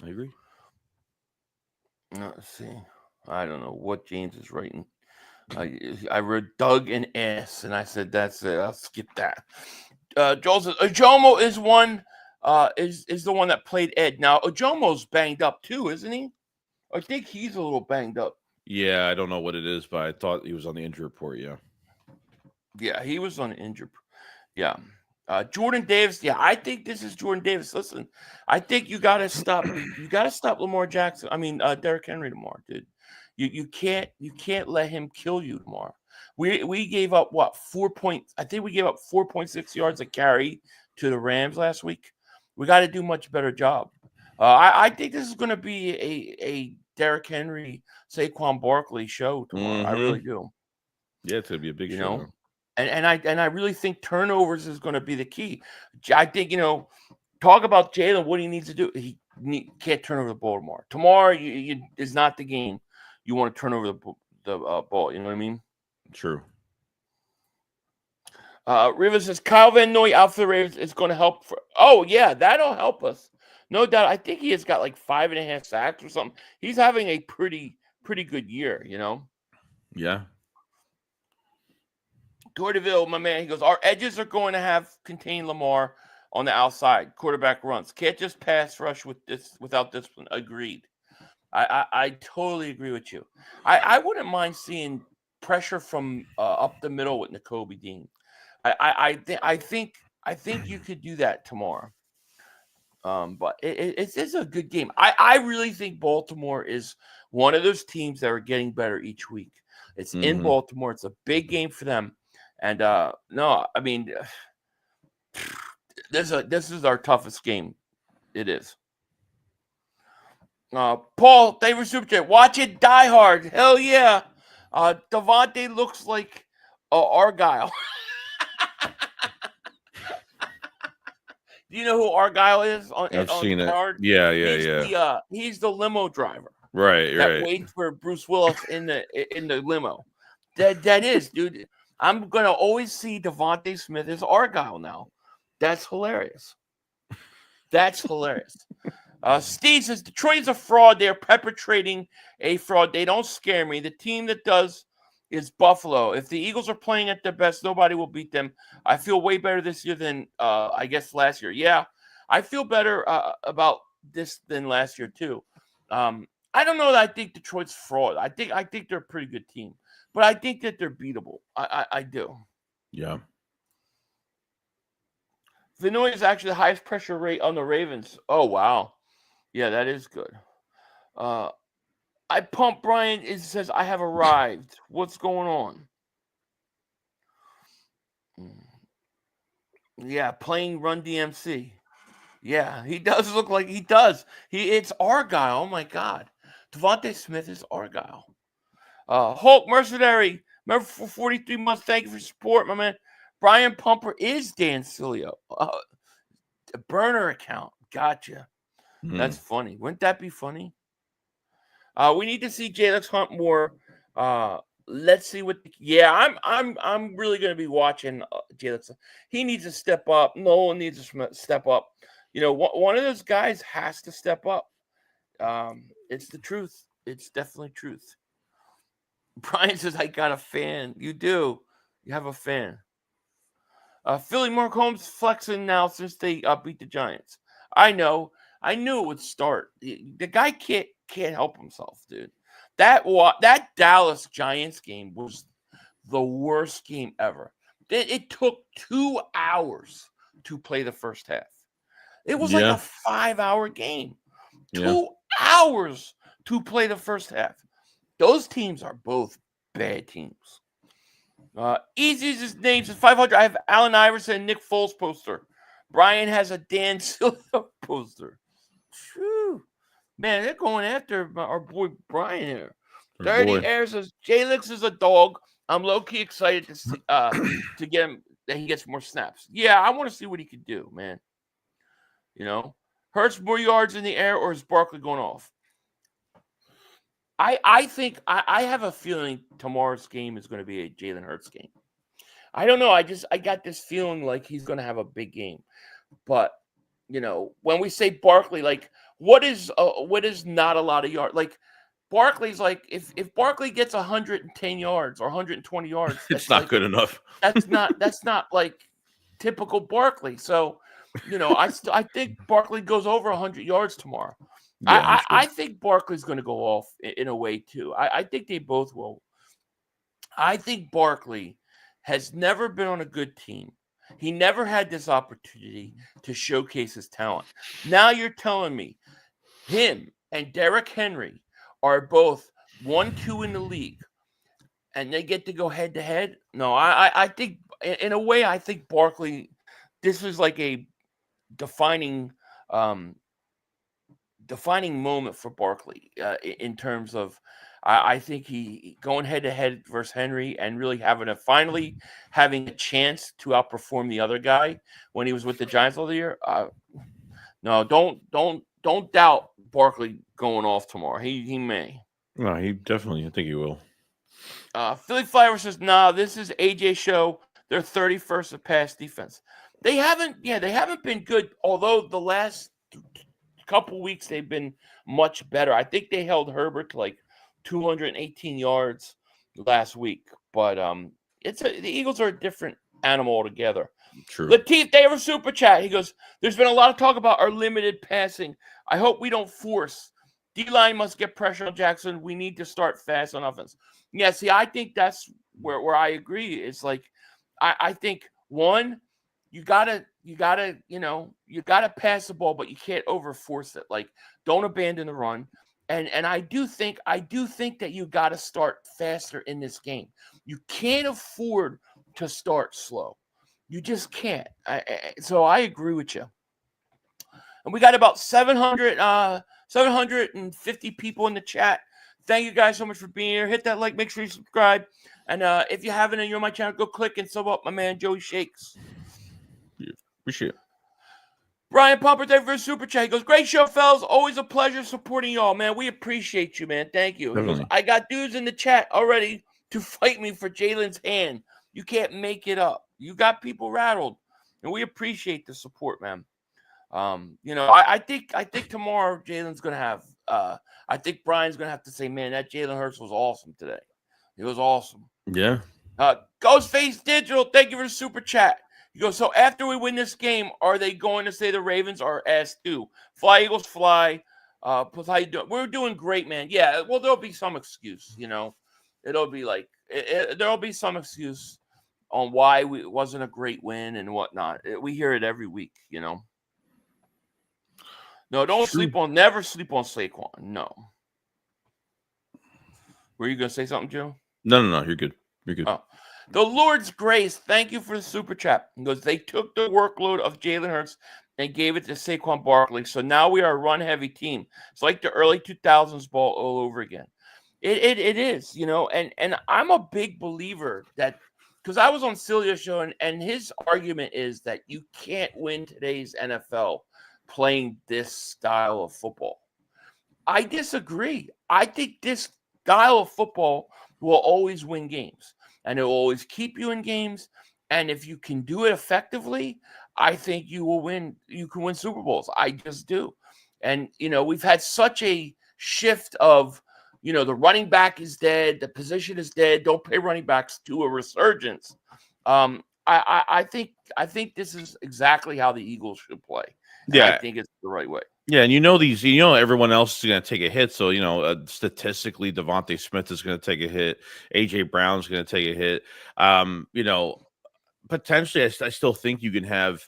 I agree. Let's see. I don't know what James is writing. I wrote Doug and ass, and I said that's it. I'll skip that. Joel says Ojomo is one. Is the one that played Ed. Now Ojomo's banged up too, isn't he? I think he's a little banged up. Yeah, I don't know what it is, but I thought he was on the injury report. Yeah. Yeah, he was on the injury. Yeah. Jordan Davis. Yeah, I think this is Jordan Davis. Listen, I think you gotta stop. You gotta stop Lamar Jackson. I mean, Derrick Henry tomorrow, dude. You can't let him kill you tomorrow. We gave up what 4 points. I think we gave up 4.6 yards a carry to the Rams last week. We got to do much better job. I think this is going to be a Derrick Henry, Saquon Barkley show tomorrow. I really do. Yeah, it's gonna be a big show. Know? And I really think turnovers is going to be the key. I think talk about Jalen, what he needs to do. He can't turn over the ball tomorrow. Tomorrow is not the game. You want to turn over the ball. You know what I mean? True. Rivers says Kyle Van Noy out for the Ravens is going to help. Oh yeah, that'll help us, no doubt. I think he has got like 5.5 sacks or something. He's having a pretty good year. Yeah. Torteville, my man, he goes, our edges are going to have contain Lamar on the outside. Quarterback runs. Can't just pass rush without discipline. Agreed. I totally agree with you. I wouldn't mind seeing pressure from up the middle with Nakobe Dean. I think you could do that tomorrow. But it's a good game. I really think Baltimore is one of those teams that are getting better each week. It's in Baltimore. It's a big game for them. And no, I mean, this is our toughest game. It is. Paul, thank you for super chat. Watch it, Die Hard. Hell yeah. DeVonta looks like Argyle. Do you know who Argyle is? I've seen it. Hard? Yeah. He's the limo driver. Right. That waits for Bruce Willis in the limo. That is, dude. I'm gonna always see DeVonta Smith as Argyle now. That's hilarious. Steve says Detroit is a fraud. They're perpetrating a fraud. They don't scare me. The team that does is Buffalo. If the Eagles are playing at their best, nobody will beat them. I feel way better this year than I guess last year. Yeah, I feel better about this than last year too. I don't know that I think Detroit's fraud. I think they're a pretty good team, but I think that they're beatable. I do. Yeah. Vinoy is actually the highest pressure rate on the Ravens. Oh wow. Yeah, that is good. I pump Brian. It says I have arrived. What's going on? Yeah, playing Run DMC. Yeah, he does look like he does. It's Argyle. Oh my God, DeVonta Smith is Argyle. Hulk Mercenary, remember for 43 months. Thank you for your support, my man. Brian Pumper is Dan Cilio. A burner account. Gotcha. That's funny. Wouldn't that be funny? We need to see Jalen Hunt more. Let's see what. I'm really going to be watching Jalen. He needs to step up. Nolan needs to step up. One of those guys has to step up. It's the truth. It's definitely truth. Brian says, "I got a fan." You do. You have a fan. Philly Mark Holmes flexing now since they beat the Giants. I know. I knew it would start. The guy can't help himself, dude. That Dallas Giants game was the worst game ever. It took 2 hours to play the first half. It was like a 5-hour game. 2 hours to play the first half. Those teams are both bad teams. Easy's name says 500. I have Allen Iverson and Nick Foles poster. Brian has a Dan Silva poster. Whew. Man, they're going after our boy Brian here. Dirty Air says Jalix is a dog. I'm low-key excited to see, to get him that he gets more snaps. Yeah, I want to see what he could do, man. Hurts more yards in the air, or is Barkley going off? I think I have a feeling tomorrow's game is going to be a Jalen Hurts game. I don't know. I got this feeling like he's going to have a big game. But when we say Barkley, like what is not a lot of yards? Like Barkley's like, if Barkley gets 110 yards or 120 yards, It's not good enough. That's not like typical Barkley. So, I think Barkley goes over 100 yards tomorrow. Yeah, I think Barkley's going to go off in a way too. I think they both will. I think Barkley has never been on a good team. He never had this opportunity to showcase his talent. Now you're telling me him and Derrick Henry are both 1-2 in the league, and they get to go head to head. No, I think in a way, I think Barkley, this is like a defining moment for Barkley in terms of, I think he going head to head versus Henry and really finally having a chance to outperform the other guy when he was with the Giants all the year. No, don't doubt Barkley going off tomorrow. He may. No, I think he will. Philly Flyer says, nah, this is AJ show. They're 31st of pass defense. They haven't been good, although the last couple weeks they've been much better. I think they held Herbert to like 218 yards last week, but the Eagles are a different animal altogether. True. Lateef, they have a super chat. He goes, there's been a lot of talk about our limited passing. I hope we don't force. D-line must get pressure on Jackson. We need to start fast on offense. Yeah, see, I think that's where I agree. It's like, I think, one, you gotta pass the ball, but you can't overforce it. Like, don't abandon the run. And I do think that you gotta start faster in this game. You can't afford to start slow. You just can't. So I agree with you. And we got about 750 people in the chat. Thank you guys so much for being here. Hit that like, make sure you subscribe. And if you haven't and you're on my channel, go click and sub up my man Joey Shakes. Yeah, appreciate it. Brian Pumper, thank you for a super chat. He goes, great show, fellas. Always a pleasure supporting y'all, man. We appreciate you, man. Thank you. He goes, I got dudes in the chat already to fight me for Jalen's hand. You can't make it up. You got people rattled. And we appreciate the support, man. I think tomorrow Jalen's gonna have I think Brian's gonna have to say, man, that Jalen Hurts was awesome today. It was awesome. Yeah. Ghostface Digital, thank you for the super chat. He goes, so after we win this game, are they going to say the Ravens are ass too? Fly Eagles fly. Plus, how you doing? We're doing great, man. Yeah, well, there'll be some excuse, It'll be like there'll be some excuse on why it wasn't a great win and whatnot. We hear it every week, No, never sleep on Saquon. No. Were you gonna say something, Joe? No. You're good. Oh. The Lord's Grace, thank you for the super chat. He goes, they took the workload of Jalen Hurts and gave it to Saquon Barkley. So now we are a run-heavy team. It's like the early 2000s ball all over again. It is, and I'm a big believer that, because I was on Celia's show, and his argument is that you can't win today's NFL playing this style of football. I disagree. I think this style of football will always win games, and it will always keep you in games. And if you can do it effectively, I think you will win. You can win Super Bowls. I just do. And, we've had such a shift of, the running back is dead. The position is dead. Don't pay running backs, to a resurgence. I think this is exactly how the Eagles should play. And I think it's the right way. Yeah, and everyone else is going to take a hit. So, statistically, DeVonta Smith is going to take a hit. A.J. Brown's going to take a hit. Potentially, I still think you can have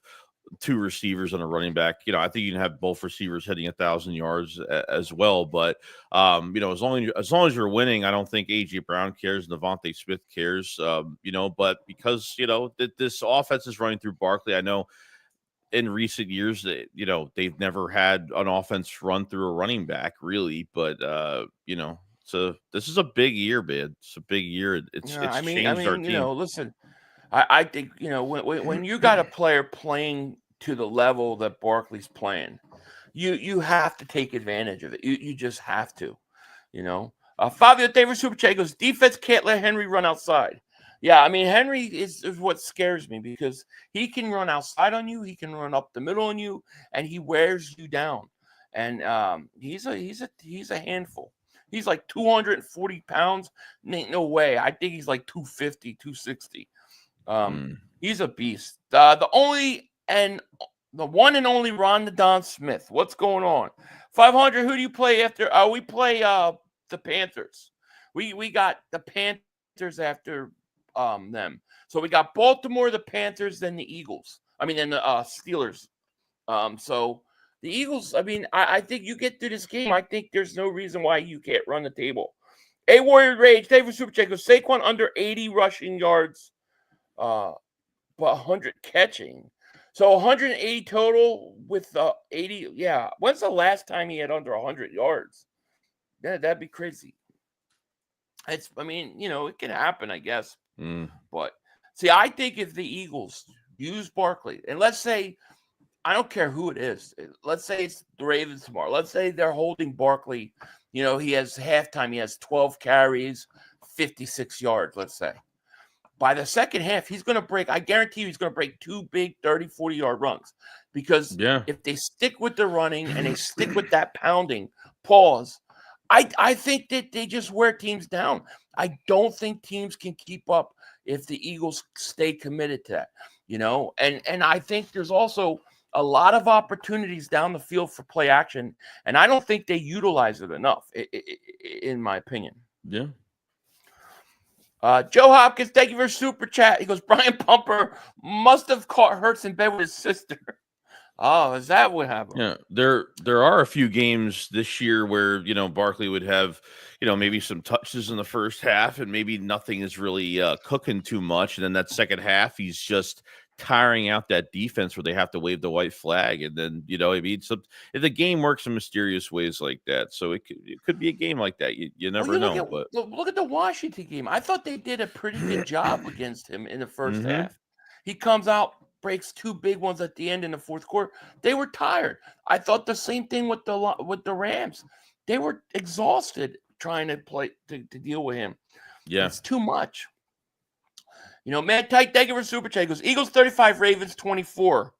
two receivers and a running back. I think you can have both receivers hitting 1,000 yards as well. But, as long as you're winning, I don't think A.J. Brown cares. DeVonta Smith cares, but because, this offense is running through Barkley, I know in recent years, they've never had an offense run through a running back, really. But so this is a big year, man. It's a big year. It's changed our team. Listen, I think when you got a player playing to the level that Barkley's playing, you have to take advantage of it. You just have to, Fabio Davis Super Chat goes, defense can't let Henry run outside. Yeah, Henry is what scares me, because he can run outside on you, he can run up the middle on you, and he wears you down. And he's a handful. He's like 240 pounds. Ain't no way. I think he's like 250, 260. He's a beast. The one and only Rondon Smith. What's going on? 500. Who do you play after? We play the Panthers. We got the Panthers after them. So we got Baltimore, the Panthers, then the Eagles. Then the Steelers. So the Eagles, I think you get through this game. I think there's no reason why you can't run the table. A Warrior Rage, David Super Check goes Saquon under 80 rushing yards, but 100 catching. So 180 total with 80. Yeah. When's the last time he had under 100 yards? Yeah, that'd be crazy. It can happen, I guess. But see, I think if the Eagles use Barkley, and let's say, I don't care who it is. Let's say it's the Ravens tomorrow. Let's say they're holding Barkley. He has halftime. He has 12 carries, 56 yards, let's say. By the second half, he's going to break. I guarantee you he's going to break 2 big 30, 40-yard runs. Because if they stick with the running and they stick with that pounding, pause, I think that they just wear teams down. I don't think teams can keep up if the Eagles stay committed to that, And I think there's also a lot of opportunities down the field for play action, and I don't think they utilize it enough, in my opinion. Yeah. Joe Hopkins, thank you for super chat. He goes, Brian Pumper must have caught Hurts in bed with his sister. Oh, is that what happened? Yeah, there are a few games this year where Barkley would have maybe some touches in the first half, and maybe nothing is really cooking too much, and then that second half he's just tiring out that defense where they have to wave the white flag, and then the game works in mysterious ways like that. So it could be a game like that. You never know. But look at the Washington game. I thought they did a pretty good job against him in the first half. He comes out, breaks 2 big ones at the end in the fourth quarter. They were tired. I thought the same thing with the Rams. They were exhausted trying to play to deal with him. Yeah, it's too much. Man, thank you for super chat. He goes Eagles 35, Ravens 24.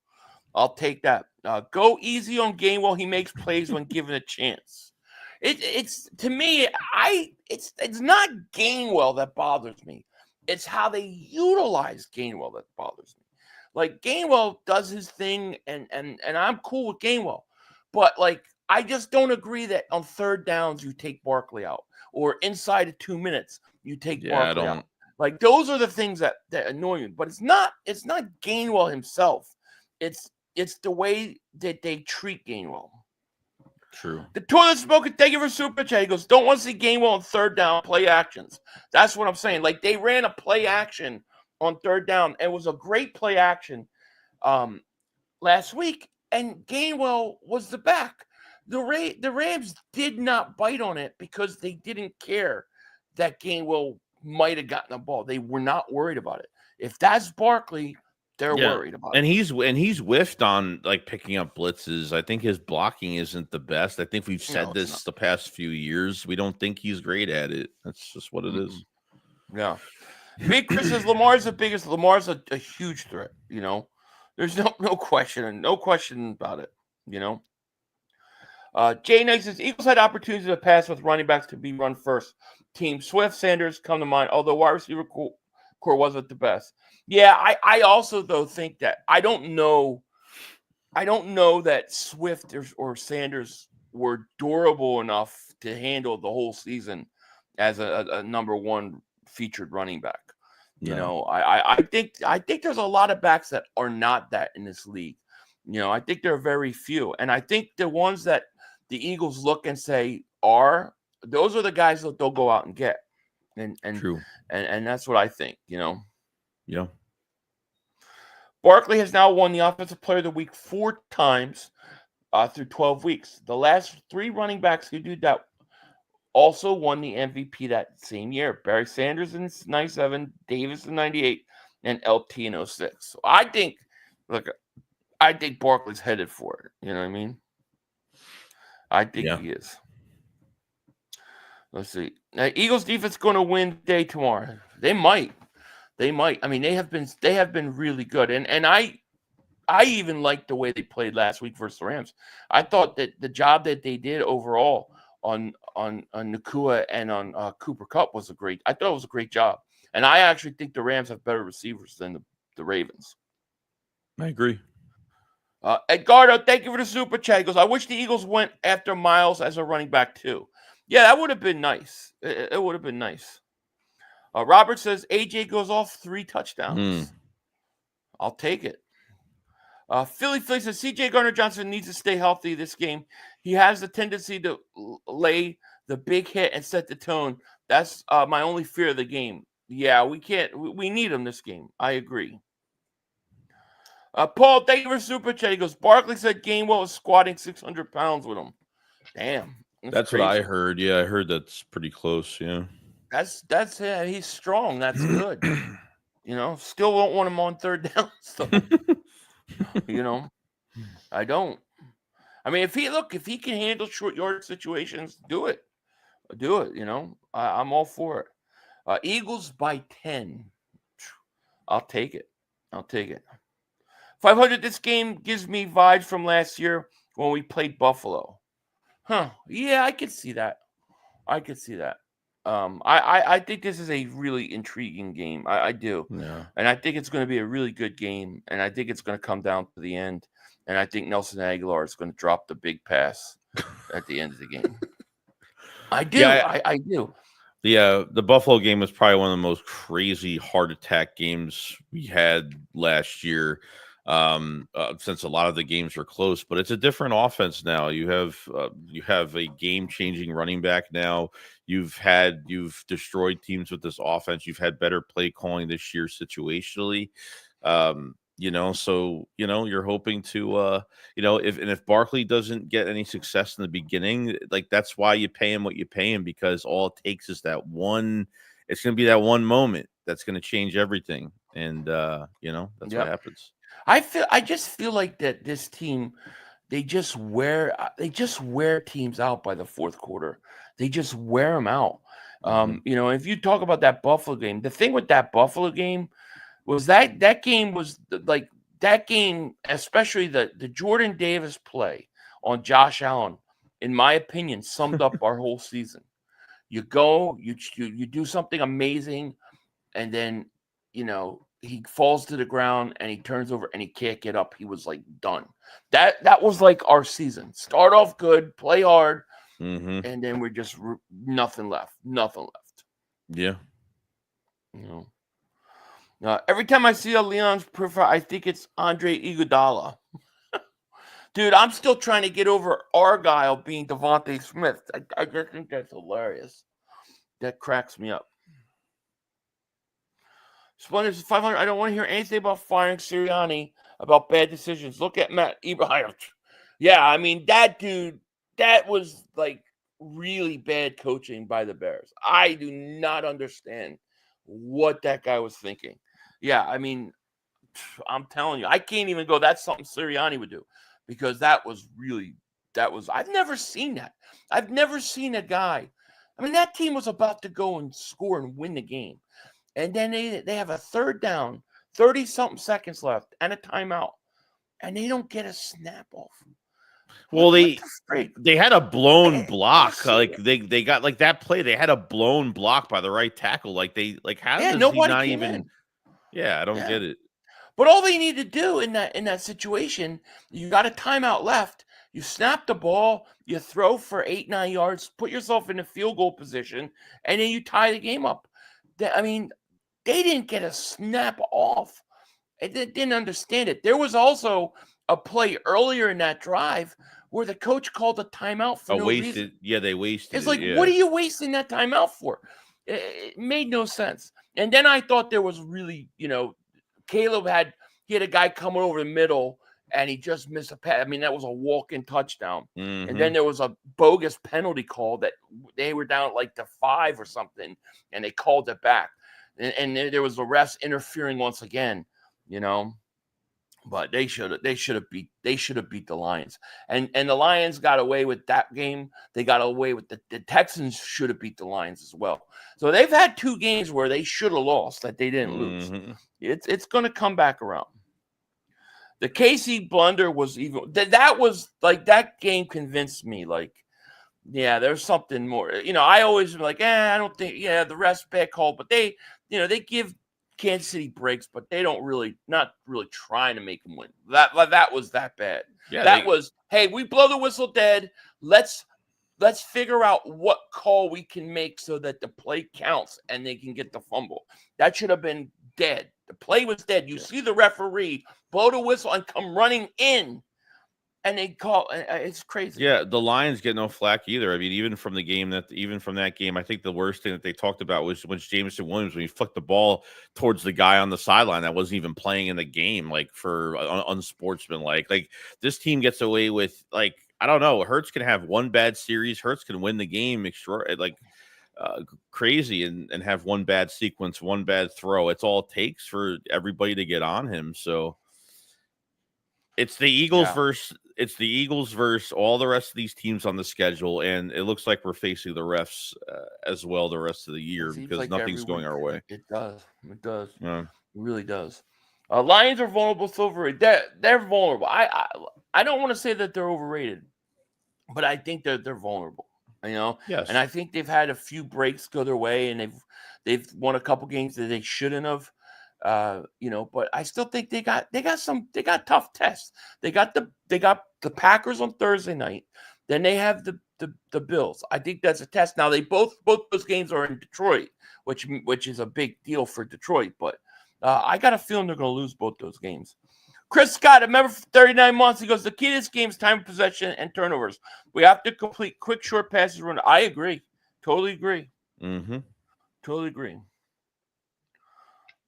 I'll take that. Go easy on Gainwell. He makes plays when given a chance. It's to me, it's not Gainwell that bothers me. It's how they utilize Gainwell that bothers me. Like, Gainwell does his thing, and I'm cool with Gainwell. But, I just don't agree that on third downs you take Barkley out, or inside of 2 minutes you take Barkley out. Those are the things that annoy me. But it's not Gainwell himself. It's the way that they treat Gainwell. True. The Toilet Smoker, thank you for super chat. He goes, don't want to see Gainwell on third down play actions. That's what I'm saying. They ran a play action on third down. It was a great play action last week, and Gainwell was the back. The Rams did not bite on it because they didn't care that Gainwell might have gotten the ball. They were not worried about it. If that's Barkley, they're worried about it. And he's whiffed on picking up blitzes. I think his blocking isn't the best. I think we've said this the past few years. We don't think he's great at it. That's just what it is. Yeah. Big Chris says Lamar's the biggest. Lamar's a huge threat. There's no question about it. Jay Knight says Eagles had opportunities to pass with running backs to be run first. Team Swift, Sanders come to mind, although wide receiver core wasn't the best. Yeah, I also though think that I don't know that Swift or Sanders were durable enough to handle the whole season as a number one featured running back. I think there's a lot of backs that are not that in this league. I think there are very few, and I think the ones that the Eagles look and say those are the guys that they'll go out and get, and True. And that's what I think. Yeah. Barkley has now won the Offensive Player of the Week 4 times through 12 weeks. The last 3 running backs who did that also won the MVP that same year. Barry Sanders in 97, Davis in 98, and LT in 06. So I think Barkley's headed for it. You know what I mean? I think he is. Let's see. Now, Eagles defense going to win day tomorrow. They might. They have been really good. And I even liked the way they played last week versus the Rams. I thought that the job that they did overall Nakua and on Cooper Kupp I thought it was a great job. And I actually think the Rams have better receivers than the Ravens. I agree. Edgardo, thank you for the super chat. He goes, I wish the Eagles went after Miles as a running back too. Yeah, that would have been nice. It would have been nice. Robert says AJ goes off 3 touchdowns. I'll take it. Philly says CJ Gardner-Johnson needs to stay healthy this game. He has the tendency to lay the big hit and set the tone. That's my only fear of the game. Yeah, we need him this game. I agree. Paul, thank you for super chat. He goes, Barkley said Gainwell was squatting 600 pounds with him. Damn. That's what I heard. Yeah, I heard that's pretty close. Yeah. That's he's strong. That's good. Still don't want him on third down. So, I don't. I mean, if he can handle short yard situations, do it. I'm all for it. Eagles by 10. I'll take it. 500. This game gives me vibes from last year when we played Buffalo. Huh. Yeah, I could see that. I think this is a really intriguing game. I do. Yeah. And I think it's going to be a really good game. And I think it's going to come down to the end. And I think Nelson Aguilar is going to drop the big pass at the end of the game. I do. Yeah, I do. Yeah, the Buffalo game was probably one of the most crazy heart attack games we had last year. Since a lot of the games were close, but it's a different offense now. You have a game-changing running back now. You've destroyed teams with this offense. You've had better play calling this year situationally. So you're hoping to if Barkley doesn't get any success in the beginning, like that's why you pay him what you pay him, because all it takes is that one. It's going to be that one moment that's going to change everything, and that's what happens. I just feel like that this team, they just wear teams out by the fourth quarter. They just wear them out. If you talk about that Buffalo game, the thing with that Buffalo game was that game was like that game, especially the Jordan Davis play on Josh Allen, in my opinion, summed up our whole season. You go, you do something amazing, and then he falls to the ground and he turns over and he can't get up. He was like done. That was like our season. Start off good, play hard, and then we're just nothing left. Yeah. Every time I see a Leon's profile, I think it's Andre Iguodala. Dude, I'm still trying to get over Argyle being DeVonta Smith. I just think that's hilarious. That cracks me up. Splendid 500. I don't want to hear anything about firing Sirianni, about bad decisions. Look at Matt Eberhard. Yeah, I mean, that dude, that was like really bad coaching by the Bears. I do not understand what that guy was thinking. Yeah, I mean, I'm telling you, I can't even go, that's something Sirianni would do, because I've never seen that. I've never seen a guy. I mean, that team was about to go and score and win the game. And then they have a third down, 30-something seconds left, and a timeout, and they don't get a snap off. Well, they had a blown block. Like they got like that play. They had a blown block by the right tackle. How does he not even? In. Yeah, I don't get it. But all they need to do in that situation, you got a timeout left. You snap the ball, you throw for 8-9 yards, put yourself in a field goal position, and then you tie the game up. I mean, they didn't get a snap off. They didn't understand it. There was also a play earlier in that drive where the coach called a timeout for no reason. Yeah, they wasted it. It's like, what are you wasting that timeout for? It made no sense. And then I thought there was really, Caleb had a guy coming over the middle and he just missed a pass. I mean, that was a walk-in touchdown. And then there was a bogus penalty call that they were down like to 5 or something, and they called it back. And there was the refs interfering once again, But they should have beat the Lions. And the Lions got away with that game. They got away with the Texans should have beat the Lions as well. So they've had 2 games where they should have lost that they didn't lose. It's going to come back around. The KC blunder was even that was like that game convinced me like Yeah, there's something more. I always be like, I don't think. Yeah, the refs bad call, but they give Kansas City breaks, but they don't not really trying to make them win. That was that bad. Yeah, That was, hey, we blow the whistle dead. Let's figure out what call we can make so that the play counts and they can get the fumble. That should have been dead. The play was dead. You see the referee blow the whistle and come running in. And they call it's crazy. Yeah, the Lions get no flack either. I mean, even from that game, I think the worst thing that they talked about was when Jameson Williams, when he flicked the ball towards the guy on the sideline that wasn't even playing in the game, like for unsportsmanlike. Like this team gets away with, like, I don't know. Hurts can have one bad series. Hurts can win the game crazy and have one bad sequence, one bad throw. It's all it takes for everybody to get on him. So it's the Eagles versus all the rest of these teams on the schedule, and it looks like we're facing the refs as well the rest of the year because like nothing's going our way. It does. Yeah. It really does. Lions are vulnerable, Silver. They're vulnerable. I don't want to say that they're overrated, but I think they're vulnerable. Yes. And I think they've had a few breaks go their way, and they've won a couple games that they shouldn't have. But I still think they got tough tests. They got the Packers on Thursday night. Then they have the Bills. I think that's a test. Now both those games are in Detroit, which is a big deal for Detroit. But I got a feeling they're going to lose both those games. Chris Scott, a member for 39 months, he goes, the key to this game is time of possession and turnovers. We have to complete quick, short passes. I agree. Totally agree. Mm-hmm. Totally agree.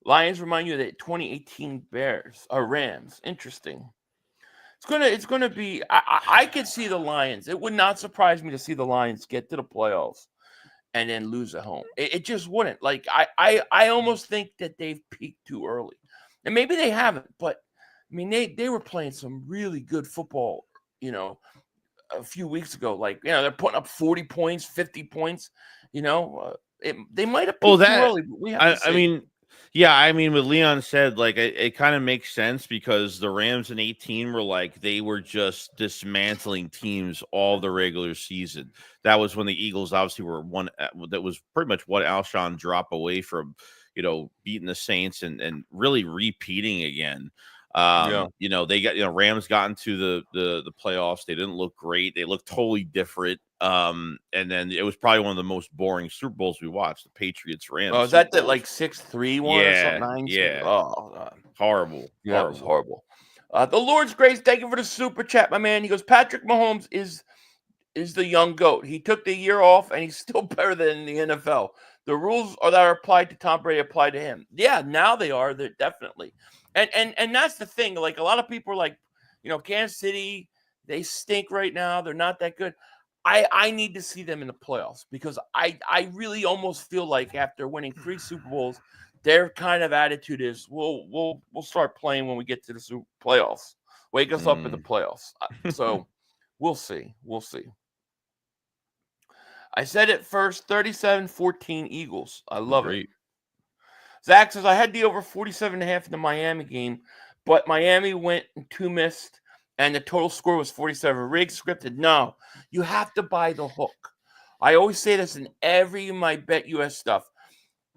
Lions remind you of the 2018 Rams. Interesting. It's gonna be. I could see the Lions. It would not surprise me to see the Lions get to the playoffs and then lose at home. It just wouldn't. Like I almost think that they've peaked too early, and maybe they haven't. But I mean, they were playing some really good football. A few weeks ago, they're putting up 40 points, 50 points. They might have peaked too early. But we have to see. I mean, what Leon said, like, it kind of makes sense because the Rams in 18 they were just dismantling teams all the regular season. That was when the Eagles obviously were one. That was pretty much what Alshon drop away from, beating the Saints and really repeating again. They got, Rams got into the playoffs. They didn't look great. They looked totally different. And then it was probably one of the most boring Super Bowls we watched, the Patriots Rams. Oh, is that 6-3 one or something? Yeah. Oh, God. Horrible. Yeah, it was horrible. The Lord's grace, thank you for the super chat, my man. He goes, Patrick Mahomes is the young GOAT. He took the year off, and he's still better than the NFL. The rules that are applied to Tom Brady apply to him. Yeah, now they are. They're definitely. And that's the thing. Like, a lot of people are like, Kansas City, they stink right now. They're not that good. I need to see them in the playoffs because I really almost feel like after winning 3 Super Bowls, their kind of attitude is we'll start playing when we get to the playoffs. Wake us up in the playoffs. So we'll see. We'll see. I said it first, 37-14 Eagles. I love it. Zach says, I had the over 47.5 in the Miami game, but Miami went and 2 missed. And the total score was 47. Rigged, scripted. No, you have to buy the hook. I always say this in every of my Bet US stuff.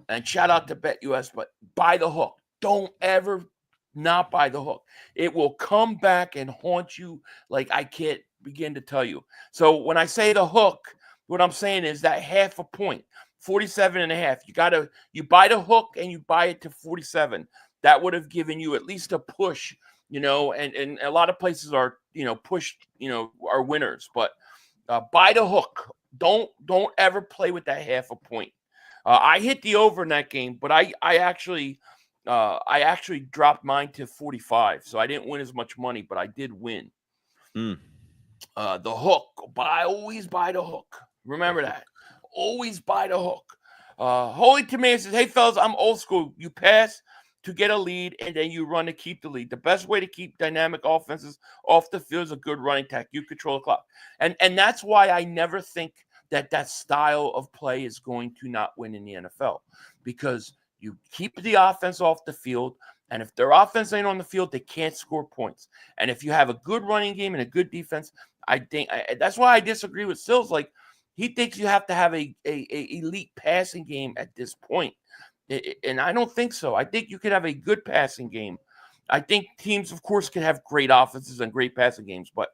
And shout out to Bet US, but buy the hook. Don't ever not buy the hook. It will come back and haunt you like I can't begin to tell you. So when I say the hook, what I'm saying is that half a point, 47.5. You buy the hook and you buy it to 47. That would have given you at least a push. And a lot of places are, pushed, are winners, but buy the hook. Don't ever play with that half a point. I hit the over in that game, but I actually dropped mine to 45. So I didn't win as much money, but I did win. The hook. Always buy the hook. Remember that. Always buy the hook. Holy Tomato says, hey fellas, I'm old school. You pass to get a lead, and then you run to keep the lead. The best way to keep dynamic offenses off the field is a good running attack. You control the clock. And that's why I never think that style of play is going to not win in the NFL, because you keep the offense off the field, and if their offense ain't on the field, they can't score points. And if you have a good running game and a good defense, I think that's why I disagree with Sills. Like, He thinks you have to have a elite passing game at this point. And I don't think so. I think you could have a good passing game. I think teams, of course, can have great offenses and great passing games. But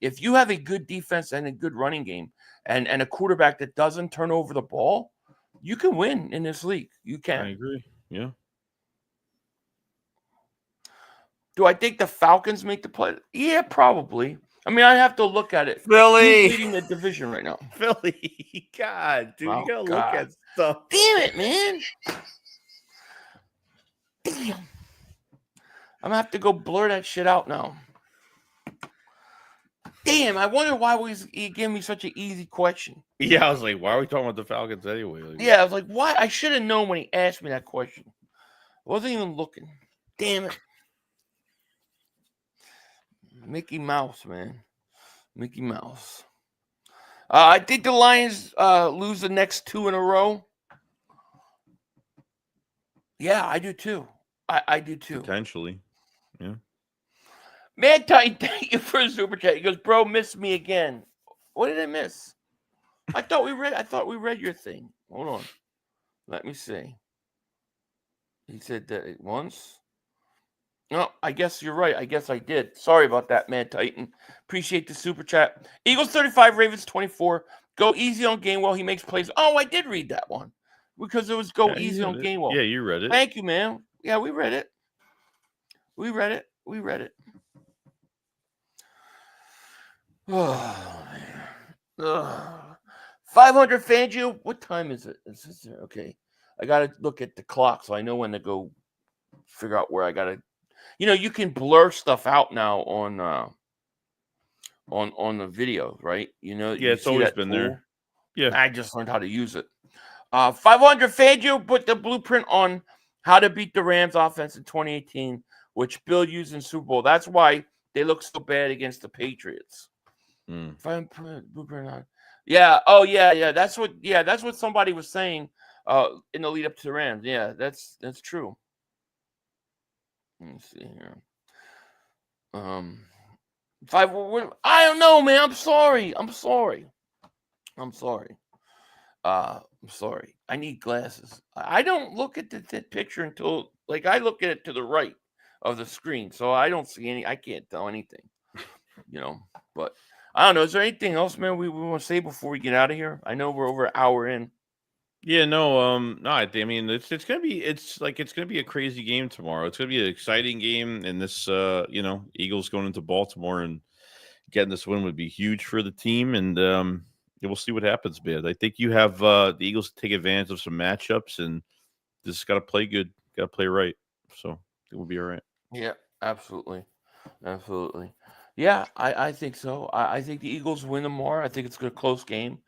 if you have a good defense and a good running game and a quarterback that doesn't turn over the ball, you can win in this league. You can. I agree. Yeah. Do I think the Falcons make the play? Yeah, probably. I mean, I have to look at it. Philly. Who's leading the division right now? Philly. God, dude, Oh, you gotta God. look at stuff. Damn it, man. Damn. I'm going to have to go blur that shit out now. Damn, I wonder why he gave me such an easy question. Yeah, I was like, why are we talking about the Falcons anyway? Like, Yeah, I was like, why? I should have known when he asked me that question. I wasn't even looking. Damn it. Mickey Mouse, man. Mickey Mouse. I think the Lions lose the next 2 in a row. Yeah, I do too. I do too. potentially. Yeah. Man Titan, thank you for the super chat. He goes, bro, miss me again. What did I miss? I thought we read your thing. Hold on. Let me see. He said that once. No, I guess you're right. I guess I did. Sorry about that, Man Titan. Appreciate the super chat. Eagles 35, Ravens 24. Go easy on Gainwell. He makes plays. Oh, I did read that one. Because it was go easy on Gainwell. Yeah, you read it. Thank you, man. Yeah, we read it. We read it. Oh, man. Ugh. 500 Fangio. What time is it? Is this there? Okay. I got to look at the clock so I know when to go figure out where I got to. You can blur stuff out now on the video, right? Yeah, it's always been there. Yeah. I just learned how to use it. 500 Fangio put the blueprint on how to beat the Rams offense in 2018, which Bill used in Super Bowl. That's why they look so bad against the Patriots. Blueprint on. Yeah. Oh, yeah. That's what somebody was saying in the lead up to the Rams. Yeah, that's true. Let me see here. I don't know, man. I'm sorry. I need glasses. I don't look at the picture until I look at it to the right of the screen, so I don't see any. I can't tell anything, But I don't know. Is there anything else, man? We want to say before we get out of here? I know we're over an hour in. Yeah, no, I mean it's gonna be a crazy game tomorrow. It's gonna be an exciting game, and this Eagles going into Baltimore and getting this win would be huge for the team, and we'll see what happens, man. I think you have the Eagles take advantage of some matchups, and just got to play good, got to play right, so it will be all right. Yeah, absolutely. Yeah, I think so. I think the Eagles win tomorrow. I think it's a close game.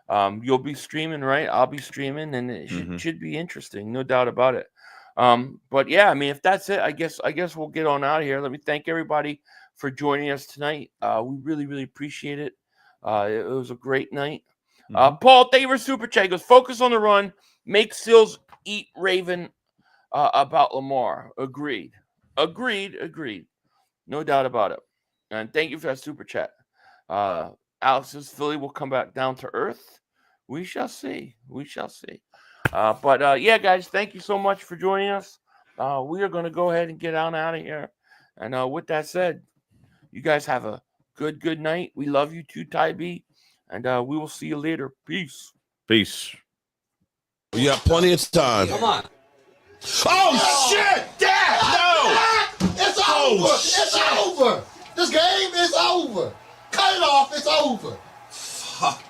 You'll be streaming, right? I'll be streaming, and it should be interesting, no doubt about it. But yeah, I mean, if that's it, I guess we'll get on out of here. Let me thank everybody for joining us tonight. We really, really appreciate it. It was a great night. Paul, thank you for super chat. He goes, focus on the run, make Sills eat Raven about Lamar. Agreed. No doubt about it. And thank you for that super chat. Alex says Philly will come back down to earth. We shall see. But yeah, guys, thank you so much for joining us. We are going to go ahead and get out of here. And with that said, you guys have a good night. We love you too, Ty B. And we will see you later. Peace. We got plenty of time. Come on. Oh, shit! Dad! No! It's over! It's over! This game is over! Cut it off! It's over! Fuck.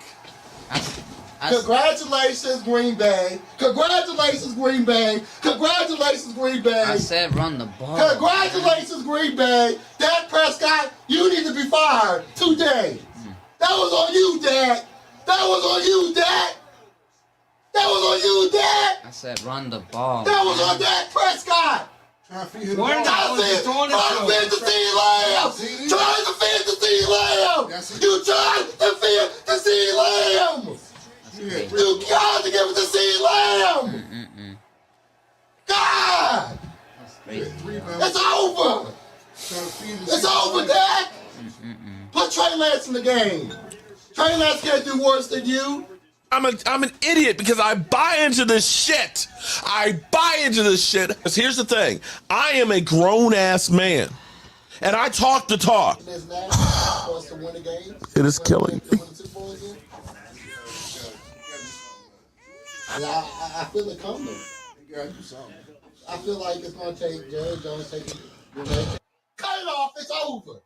Congratulations, Green Bay! Congratulations, Green Bay! Congratulations, Green Bay! I said run the ball. Congratulations, Green Bay! Dak Prescott, you need to be fired today! That was on you, Dak! That was on you, Dak! That was on you, Dak! I said run the ball. That was on Dak Prescott! Trying to feed the Lamb! Trying to feed the Lamb! You tried to feed the seed Lamb! You got to give it to seed Lamb! God! It's over! It's over, Dak! Put Trey Lance in the game. Trey Lance can't do worse than you. I'm an idiot because I buy into this shit. I buy into this shit. Because here's the thing. I am a grown-ass man. And I talk the talk. It is killing me. I feel it coming. I feel like it's going to take Jerry Jones taking. Cut it off. It's over.